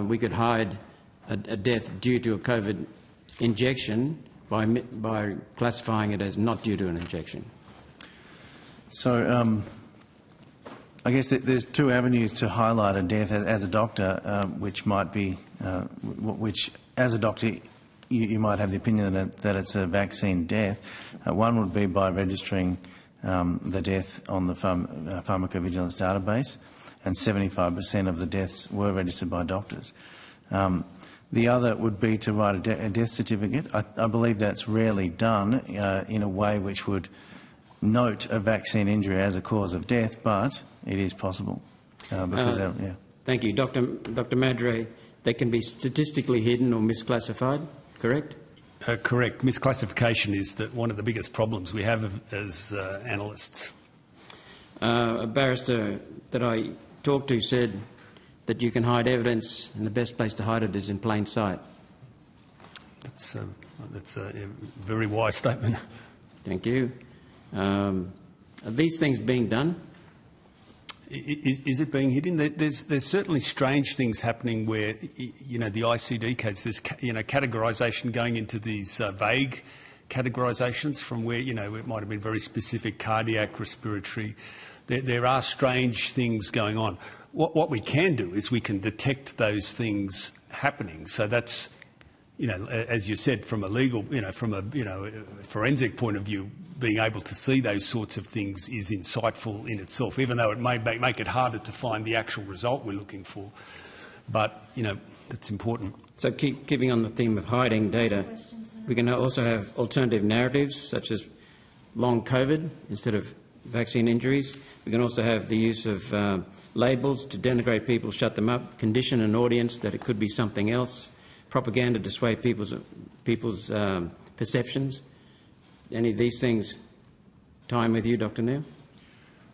we could hide a death due to a COVID injection by classifying it as not due to an injection. So I guess there's two avenues to highlight a death as a doctor, which might be, which as a doctor you might have the opinion that it's a vaccine death. One would be by registering the death on the pharmacovigilance database, and 75% of the deaths were registered by doctors. The other would be to write a death certificate. I believe that's rarely done in a way which would note a vaccine injury as a cause of death, but it is possible. Thank you. Dr. Madre, they can be statistically hidden or misclassified, correct? Correct. Misclassification is one of the biggest problems we have as analysts. A barrister that I talked to said that you can hide evidence, and the best place to hide it is in plain sight. That's a very wise statement. Thank you. Are these things being done? Is it being hidden? There's certainly strange things happening where, the ICD codes, there's, categorisation going into these vague categorisations from where, it might have been very specific cardiac, respiratory. There are strange things going on. What we can do is we can detect those things happening. So that's, as you said, from a legal, from a, forensic point of view, being able to see those sorts of things is insightful in itself, even though it may make it harder to find the actual result we're looking for. But, that's important. So keeping on the theme of hiding data, we can also have alternative narratives such as long COVID instead of vaccine injuries. We can also have the use of labels to denigrate people, shut them up, condition an audience that it could be something else, propaganda to sway people's perceptions. Any of these things tie in with you, Dr. Neil?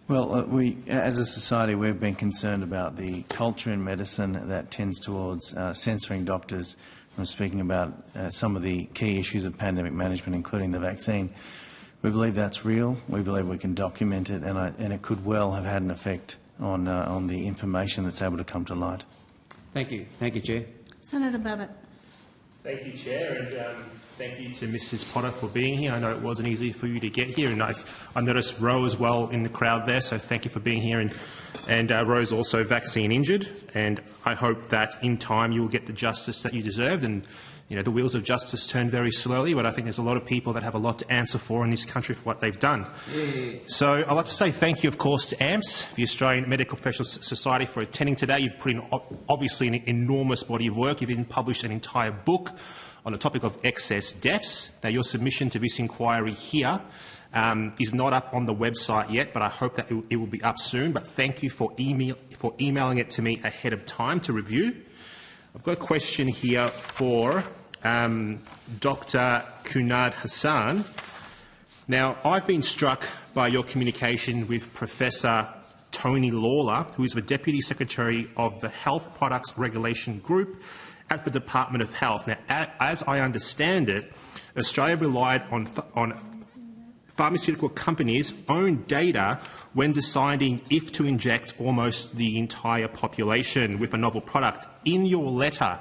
Well, we, as a society, we've been concerned about the culture in medicine that tends towards censoring doctors. I'm speaking about some of the key issues of pandemic management, including the vaccine. We believe that's real. We believe we can document it, and it could well have had an effect on the information that's able to come to light. Thank you. Thank you, Chair. Senator Babbitt. Thank you, Chair, and Thank you to Mrs Potter for being here. I know it wasn't easy for you to get here, and I noticed Ro as well in the crowd there, so thank you for being here. And Ro's also vaccine injured, and I hope that in time you will get the justice that you deserved. And you know, the wheels of justice turn very slowly, but I think there's a lot of people that have a lot to answer for in this country for what they've done. Yeah. So I'd like to say thank you, of course, to AMPS, the Australian Medical Professionals Society, for attending today. You've put in obviously an enormous body of work. You've even published an entire book on the topic of excess deaths. Now, your submission to this inquiry here is not up on the website yet, but I hope that it will be up soon. But thank you for emailing it to me ahead of time to review. I've got a question here for Dr. Kunad Hassan. Now, I've been struck by your communication with Professor Tony Lawler, who is the Deputy Secretary of the Health Products Regulation Group at the Department of Health. Now, as I understand it, Australia relied on pharmaceutical companies' own data when deciding if to inject almost the entire population with a novel product. In your letter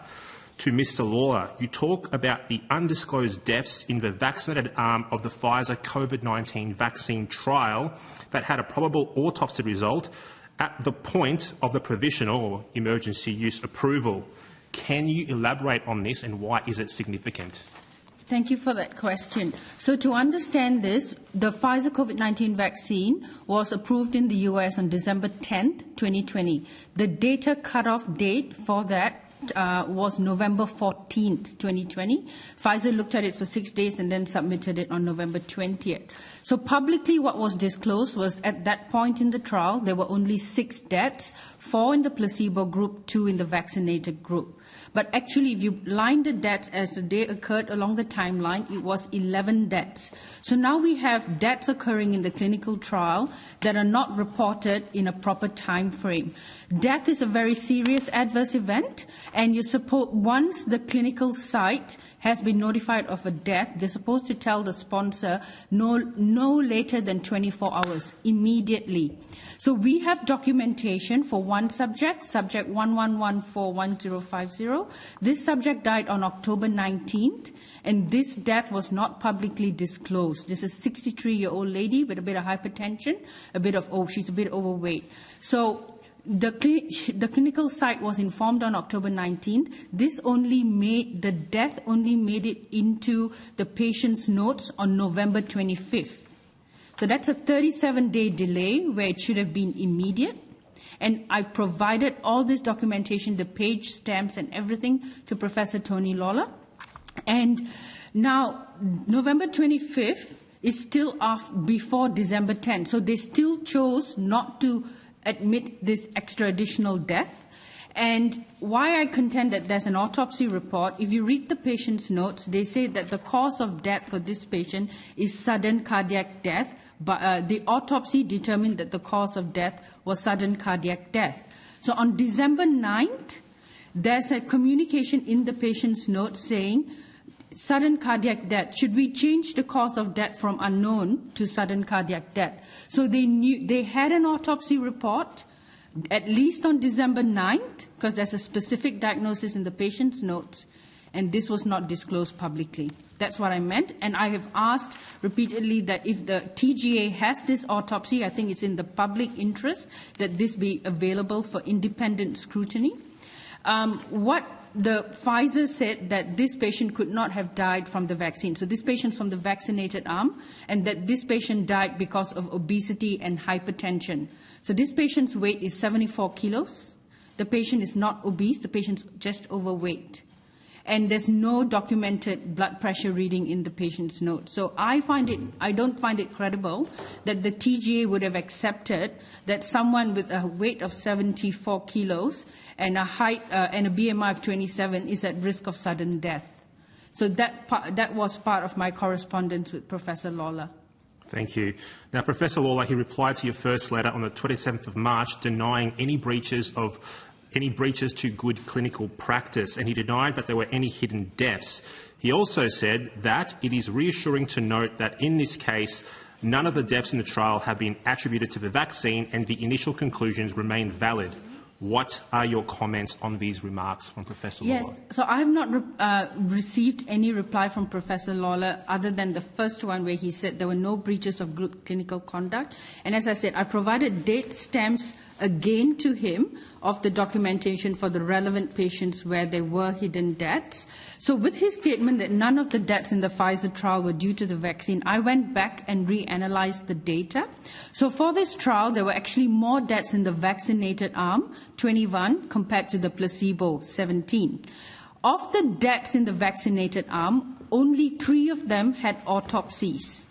to Mr Lawler, you talk about the undisclosed deaths in the vaccinated arm of the Pfizer COVID-19 vaccine trial that had a probable autopsy result at the point of the provisional or emergency use approval. Can you elaborate on this, and why is it significant? Thank you for that question. So to understand this, the Pfizer COVID-19 vaccine was approved in the US on December 10th, 2020. The data cutoff date for that was November 14th, 2020. Pfizer looked at it for 6 days and then submitted it on November 20th. So publicly what was disclosed was at that point in the trial, there were only 6 deaths, 4 in the placebo group, 2 in the vaccinated group. But actually, if you line the deaths as they occurred along the timeline, it was 11 deaths. So now we have deaths occurring in the clinical trial that are not reported in a proper time frame. Death is a very serious adverse event, and you suppose once the clinical site has been notified of a death, they're supposed to tell the sponsor no later than 24 hours, immediately. So we have documentation for one subject, subject 11141050. This subject died on October 19th, and this death was not publicly disclosed. This is a 63-year-old lady with a bit of hypertension, she's a bit overweight. So the clinical site was informed on October 19th. The death only made it into the patient's notes on November 25th. So that's a 37-day delay where it should have been immediate. And I've provided all this documentation, the page stamps and everything, to Professor Tony Lawler. And now November 25th is still before December 10th. So they still chose not to admit this extra additional death. And why I contend that there's an autopsy report, if you read the patient's notes, they say that the cause of death for this patient is sudden cardiac death, but the autopsy determined that the cause of death was sudden cardiac death. So on December 9th, there's a communication in the patient's notes saying sudden cardiac death. Should we change the cause of death from unknown to sudden cardiac death? So they had an autopsy report, at least on December 9th, because there's a specific diagnosis in the patient's notes, and this was not disclosed publicly. That's what I meant. And I have asked repeatedly that if the TGA has this autopsy, I think it's in the public interest that this be available for independent scrutiny. What the Pfizer said that this patient could not have died from the vaccine. So this patient's from the vaccinated arm, and that this patient died because of obesity and hypertension. So this patient's weight is 74 kilos. The patient is not obese. The patient's just overweight. And there's no documented blood pressure reading in the patient's note. So I don't find it credible that the TGA would have accepted that someone with a weight of 74 kilos and a height and a BMI of 27 is at risk of sudden death. So that was part of my correspondence with Professor Lawler. Thank you. Now, Professor Lawler, he replied to your first letter on the 27th of March denying any breaches to good clinical practice, and he denied that there were any hidden deaths. He also said that it is reassuring to note that in this case, none of the deaths in the trial have been attributed to the vaccine and the initial conclusions remain valid. What are your comments on these remarks from Professor Lawler? Yes, so I have not received any reply from Professor Lawler other than the first one where he said there were no breaches of good clinical conduct. And as I said, I provided date stamps again to him of the documentation for the relevant patients where there were hidden deaths. So with his statement that none of the deaths in the Pfizer trial were due to the vaccine, I went back and reanalyzed the data. So for this trial, there were actually more deaths in the vaccinated arm, 21, compared to the placebo, 17. Of the deaths in the vaccinated arm, only 3 of them had autopsies.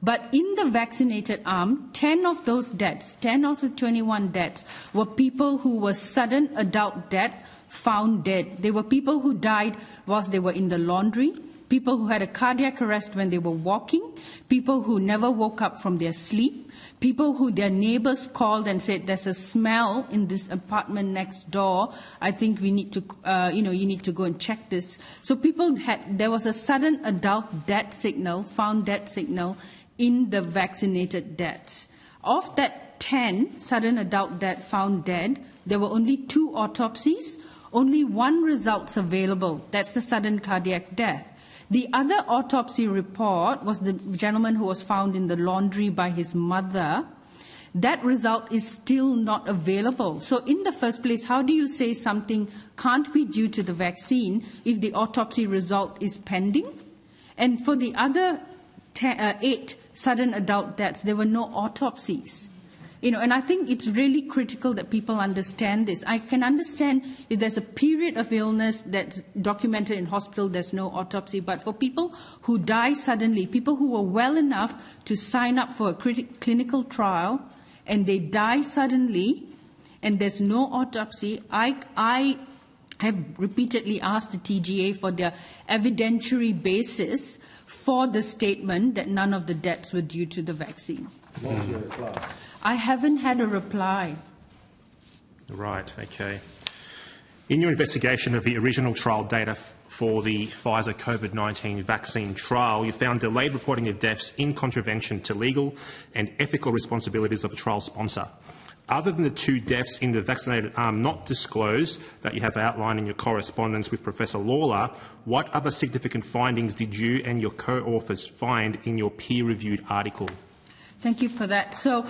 But in the vaccinated arm, 10 of those deaths, 10 of the 21 deaths, were people who were sudden adult death found dead. They were people who died whilst they were in the laundry, people who had a cardiac arrest when they were walking, people who never woke up from their sleep, people who their neighbors called and said, there's a smell in this apartment next door. I think we need to, you need to go and check this. So there was a sudden adult death signal, found death signal, in the vaccinated deaths. Of that 10 sudden adult death found dead, there were only 2 autopsies, only 1 results available. That's the sudden cardiac death. The other autopsy report was the gentleman who was found in the laundry by his mother. That result is still not available. So in the first place, how do you say something can't be due to the vaccine if the autopsy result is pending? And for the other 8 sudden adult deaths, there were no autopsies. And I think it's really critical that people understand this. I can understand if there's a period of illness that's documented in hospital, there's no autopsy. But for people who die suddenly, people who were well enough to sign up for a clinical trial, and they die suddenly, and there's no autopsy, I have repeatedly asked the TGA for their evidentiary basis for the statement that none of the deaths were due to the vaccine. What was your reply? I haven't had a reply. Right, okay. In your investigation of the original trial data for the Pfizer COVID-19 vaccine trial, you found delayed reporting of deaths in contravention to legal and ethical responsibilities of the trial sponsor. Other than the 2 deaths in the vaccinated arm not disclosed that you have outlined in your correspondence with Professor Lawler, what other significant findings did you and your co-authors find in your peer-reviewed article? Thank you for that. So,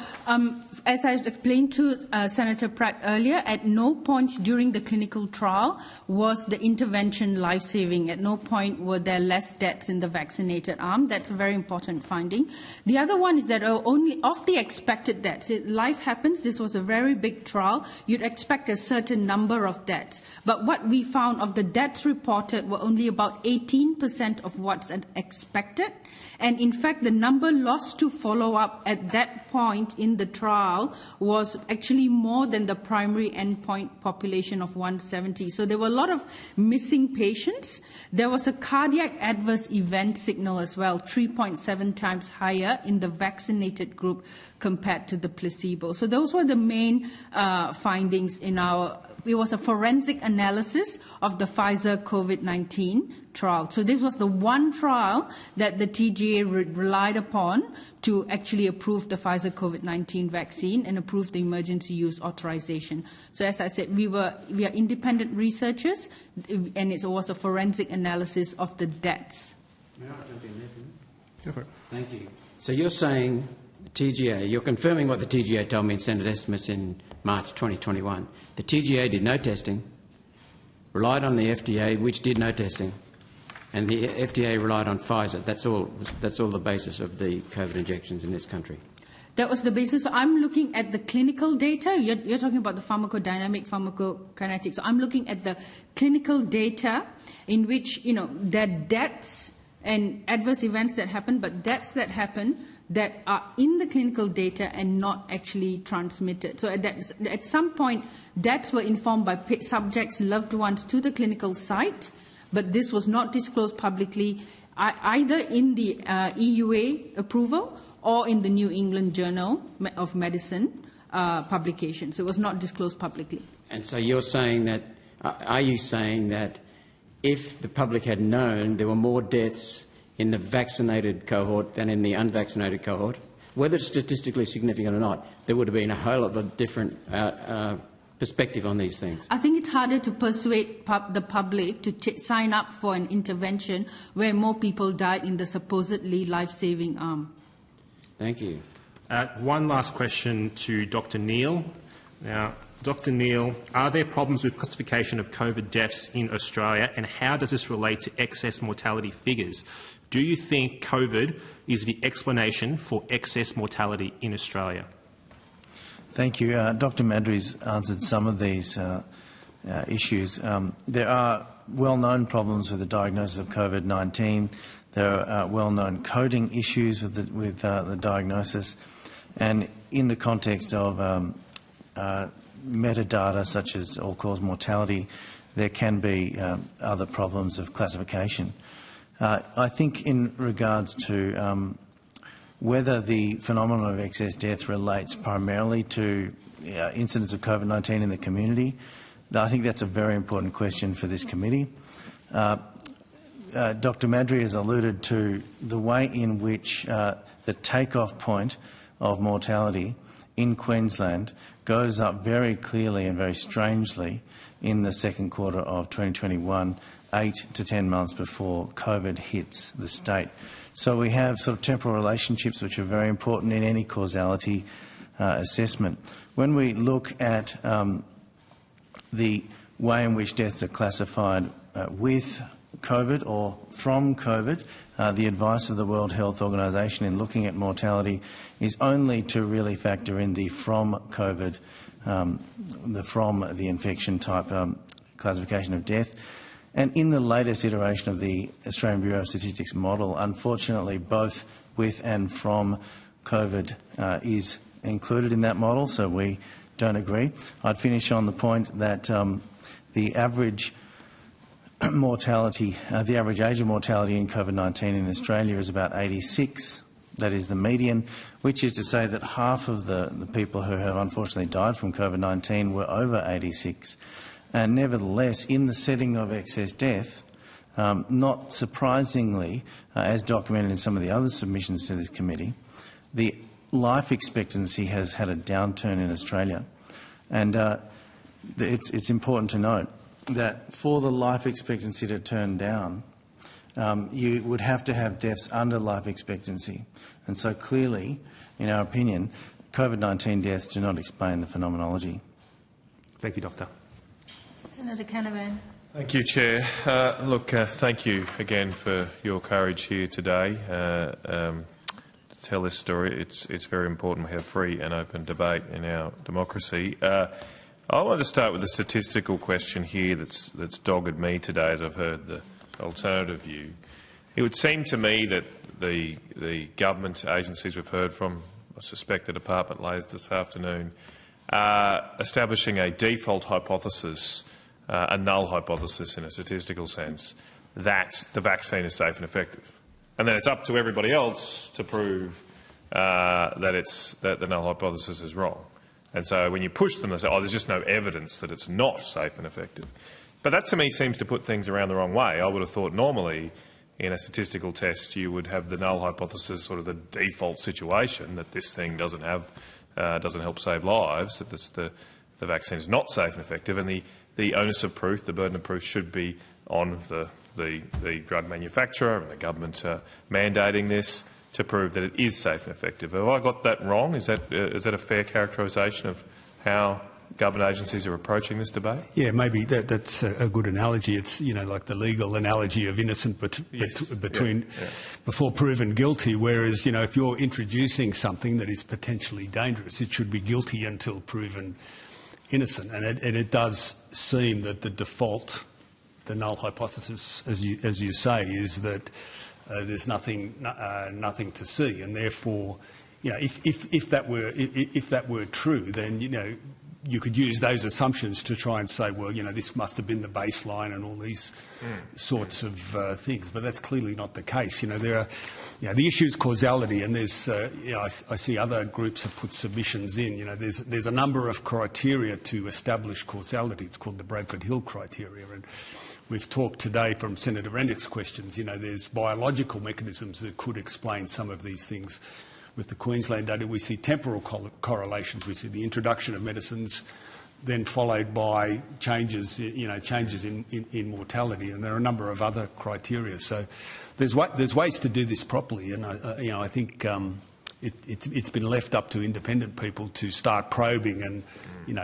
as I explained to Senator Pratt earlier, at no point during the clinical trial was the intervention life-saving. At no point were there less deaths in the vaccinated arm. That's a very important finding. The other one is that only of the expected deaths, life happens. This was a very big trial. You'd expect a certain number of deaths. But what we found of the deaths reported were only about 18% of what's expected. And in fact, the number lost to follow-up at that point in the trial was actually more than the primary endpoint population of 170. So there were a lot of missing patients. There was a cardiac adverse event signal as well, 3.7 times higher in the vaccinated group compared to the placebo. So those were the main findings in it was a forensic analysis of the Pfizer COVID-19 trial. So this was the one trial that the TGA relied upon to actually approve the Pfizer COVID-19 vaccine and approve the emergency use authorization. So as I said, we are independent researchers, and it was a forensic analysis of the deaths. May I jump in there, please? Go for it. Thank you. So you're saying TGA, you're confirming what the TGA told me in Senate estimates in March 2021. The TGA did no testing, relied on the FDA, which did no testing, and the FDA relied on Pfizer. That's all the basis of the COVID injections in this country. That was the basis. I'm looking at the clinical data. You're talking about the pharmacodynamic, pharmacokinetics. So I'm looking at the clinical data in which, there are deaths and adverse events that happen, but deaths that happen that are in the clinical data and not actually transmitted. So at some point, deaths were informed by subjects' loved ones to the clinical site, but this was not disclosed publicly either in the EUA approval or in the New England Journal of Medicine publication. So it was not disclosed publicly. And so you're saying that, are you saying that if the public had known there were more deaths in the vaccinated cohort than in the unvaccinated cohort, whether it's statistically significant or not, there would have been a whole lot of different perspective on these things? I think it's harder to persuade the public to sign up for an intervention where more people die in the supposedly life-saving arm. Thank you. One last question to Dr. Neil. Now, Dr. Neil, are there problems with classification of COVID deaths in Australia, and how does this relate to excess mortality figures? Do you think COVID is the explanation for excess mortality in Australia? Thank you. Dr. Madry's answered some of these issues. There are well-known problems with the diagnosis of COVID-19. There are well-known coding issues with the diagnosis. And in the context of metadata such as all-cause mortality, there can be other problems of classification. I think in regards to whether the phenomenon of excess death relates primarily to incidents of COVID-19 in the community, I think that's a very important question for this committee. Dr. Madry has alluded to the way in which the take-off point of mortality in Queensland goes up very clearly and very strangely in the second quarter of 2021, 8 to 10 months before COVID hits the state. So we have sort of temporal relationships which are very important in any causality assessment. When we look at the way in which deaths are classified with COVID or from COVID, the advice of the World Health Organization in looking at mortality is only to really factor in the from COVID, the infection type classification of death. And in the latest iteration of the Australian Bureau of Statistics model, unfortunately, both with and from COVID is included in that model, so we don't agree. I'd finish on the point that the average mortality, the average age of mortality in COVID-19 in Australia is about 86. That is the median, which is to say that half of the people who have unfortunately died from COVID-19 were over 86. And nevertheless, in the setting of excess death, not surprisingly, as documented in some of the other submissions to this committee, the life expectancy has had a downturn in Australia. And it's important to note that for the life expectancy to turn down, you would have to have deaths under life expectancy. And so clearly, in our opinion, COVID-19 deaths do not explain the phenomenology. Thank you, Doctor. Senator Canavan. Thank you, Chair. Thank you again for your courage here today to tell this story. It's very important we have free and open debate in our democracy. I want to start with a statistical question here that's dogged me today as I've heard the alternative view. It would seem to me that the government agencies we've heard from, I suspect the department later this afternoon, are establishing a default hypothesis, a null hypothesis in a statistical sense, that the vaccine is safe and effective. And then it's up to everybody else to prove that the null hypothesis is wrong. And so when you push them, they say, oh, there's just no evidence that it's not safe and effective. But that to me seems to put things around the wrong way. I would have thought normally in a statistical test you would have the null hypothesis, sort of the default situation, that this thing doesn't help save lives, that the vaccine is not safe and effective, and the onus of proof, the burden of proof, should be on the drug manufacturer and the government mandating this to prove that it is safe and effective. Have I got that wrong? Is that a fair characterisation of how government agencies are approaching this debate? Yeah, maybe that's a good analogy. It's, like the legal analogy of innocent between before proven guilty, whereas, if you're introducing something that is potentially dangerous, it should be guilty until proven innocent. And it does seem that the default, the null hypothesis, as you say, is that there's nothing to see, and therefore, if that were true, then you could use those assumptions to try and say, well, this must have been the baseline and all these sorts of things. But that's clearly not the case. There are, the issue is causality, and there's, I see other groups have put submissions in. There's a number of criteria to establish causality. It's called the Bradford-Hill criteria, and we've talked today from Senator Rennick's questions. There's biological mechanisms that could explain some of these things. With the Queensland data, we see temporal correlations. We see the introduction of medicines, then followed by changes in mortality, and there are a number of other criteria. So there's ways to do this properly, and I think it's been left up to independent people to start probing and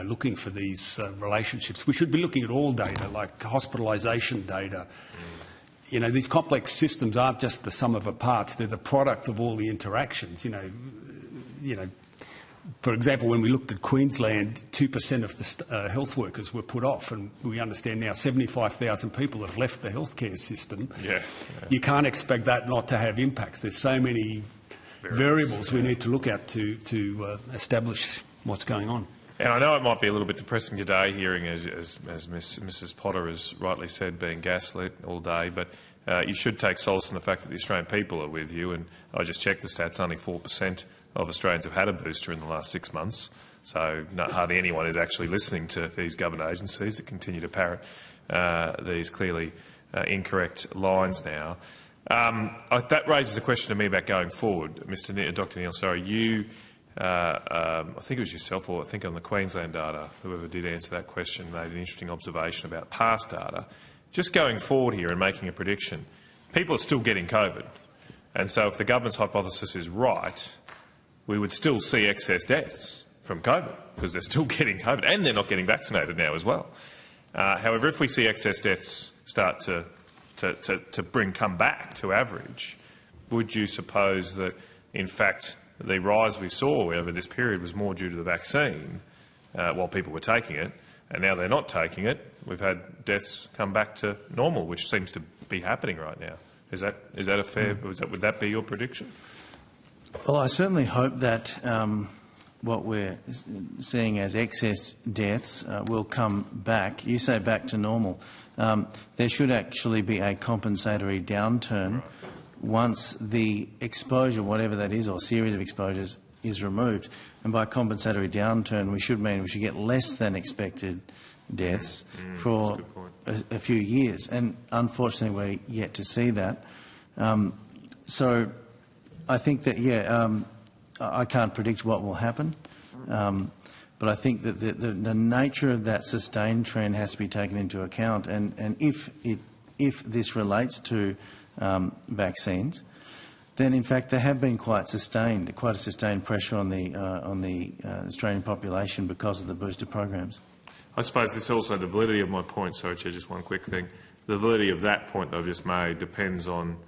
looking for these relationships. We should be looking at all data, like hospitalisation data. These complex systems aren't just the sum of the parts; they're the product of all the interactions. For example, when we looked at Queensland, 2% of the health workers were put off, and we understand now 75,000 people have left the healthcare system. Yeah. You can't expect that not to have impacts. There's so many variables we need to look at to establish what's going on. And I know it might be a little bit depressing today, hearing, as Mrs Potter has rightly said, being gaslit all day, but you should take solace in the fact that the Australian people are with you. And I just checked the stats, only 4% of Australians have had a booster in the last 6 months. So hardly anyone is actually listening to these government agencies that continue to parrot these clearly incorrect lines now. That raises a question to me about going forward. Dr Neil, sorry, you, I think it was yourself, or I think on the Queensland data, whoever did answer that question made an interesting observation about past data. Just going forward here and making a prediction, people are still getting COVID. And so if the government's hypothesis is right, we would still see excess deaths from COVID, because they're still getting COVID and they're not getting vaccinated now as well. However, if we see excess deaths start to come back to average, would you suppose that, in fact, the rise we saw over this period was more due to the vaccine while people were taking it, and now they're not taking it? We've had deaths come back to normal, which seems to be happening right now. Is that a fair? Would that be your prediction? Well, I certainly hope that what we're seeing as excess deaths will come back. You say back to normal. There should actually be a compensatory downturn once the exposure, whatever that is, or series of exposures, is removed. And by compensatory downturn, we should get less than expected deaths for a few years. And unfortunately, we're yet to see that. So I think that, I can't predict what will happen, but I think that the nature of that sustained trend has to be taken into account. And if this relates to vaccines, then in fact there have been quite a sustained pressure on the Australian population because of the booster programs. I suppose this also, the validity of my point, sorry Chair, just one quick thing. The validity of that point that I've just made depends on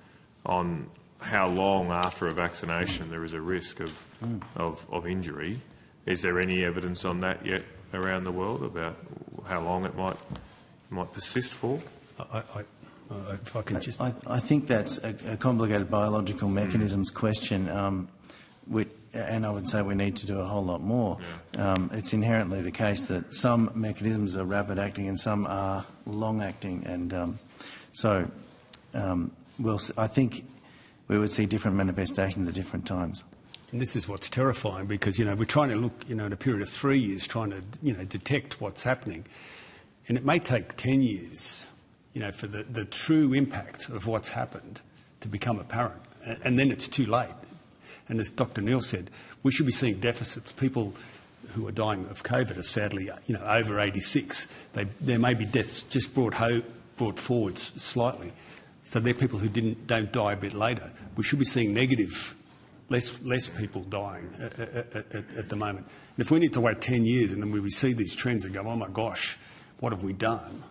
how long after a vaccination there is a risk of injury. Is there any evidence on that yet around the world about how long it might persist for? If I can just... I think that's a complicated biological mechanisms question, and I would say we need to do a whole lot more. Yeah. It's inherently the case that some mechanisms are rapid acting and some are long acting, and I think we would see different manifestations at different times. And this is what's terrifying, because we're trying to look in a period of 3 years, trying to detect what's happening, and it may take 10 years for the true impact of what's happened to become apparent, and then it's too late. And as Dr Neil said, we should be seeing deficits. People who are dying of COVID are sadly over 86. There may be deaths just brought forward slightly. So they're people who don't die a bit later. We should be seeing negative, less people dying at the moment. And if we need to wait 10 years and then we see these trends and go, oh my gosh, what have we done?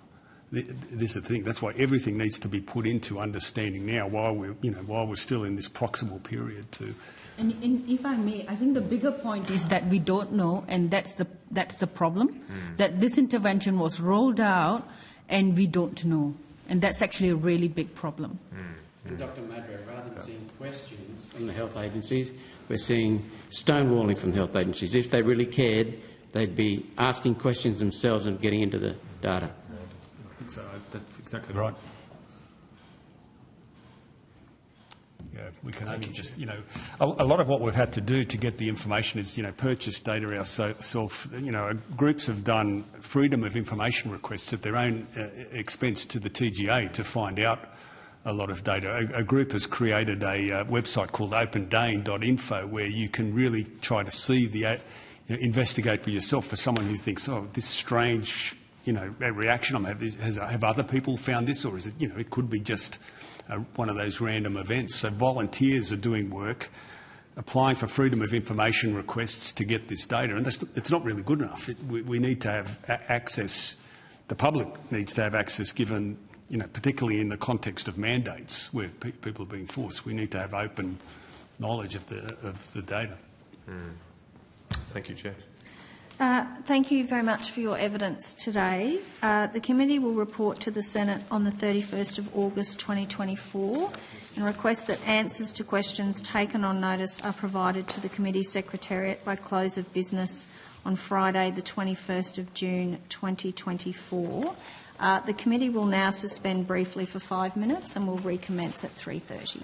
This is the thing. That's why everything needs to be put into understanding now, while we're still in this proximal period too. And if I may, I think the bigger point is that we don't know, and that's the problem. That this intervention was rolled out and we don't know. And that's actually a really big problem. Dr Madra, rather than seeing questions from the health agencies, we're seeing stonewalling from the health agencies. If they really cared, they'd be asking questions themselves and getting into the data. I think so. That's exactly right. Yeah, we can only just, a lot of what we've had to do to get the information is, purchase data ourselves. Groups have done freedom of information requests at their own expense to the TGA to find out a lot of data. A group has created a website called opendane.info where you can really try to see the investigate for yourself. For someone who thinks, oh, this strange, reaction I'm having, have other people found this, or is it, it could be just one of those random events. So volunteers are doing work, applying for freedom of information requests to get this data, and it's not really good enough. We need to have access. The public needs to have access, given, particularly in the context of mandates where people are being forced. We need to have open knowledge of the data. Thank you, Chair. Thank you very much for your evidence today. The committee will report to the Senate on the 31st of August 2024 and request that answers to questions taken on notice are provided to the committee secretariat by close of business on Friday the 21st of June 2024. The committee will now suspend briefly for 5 minutes and will recommence at 3:30.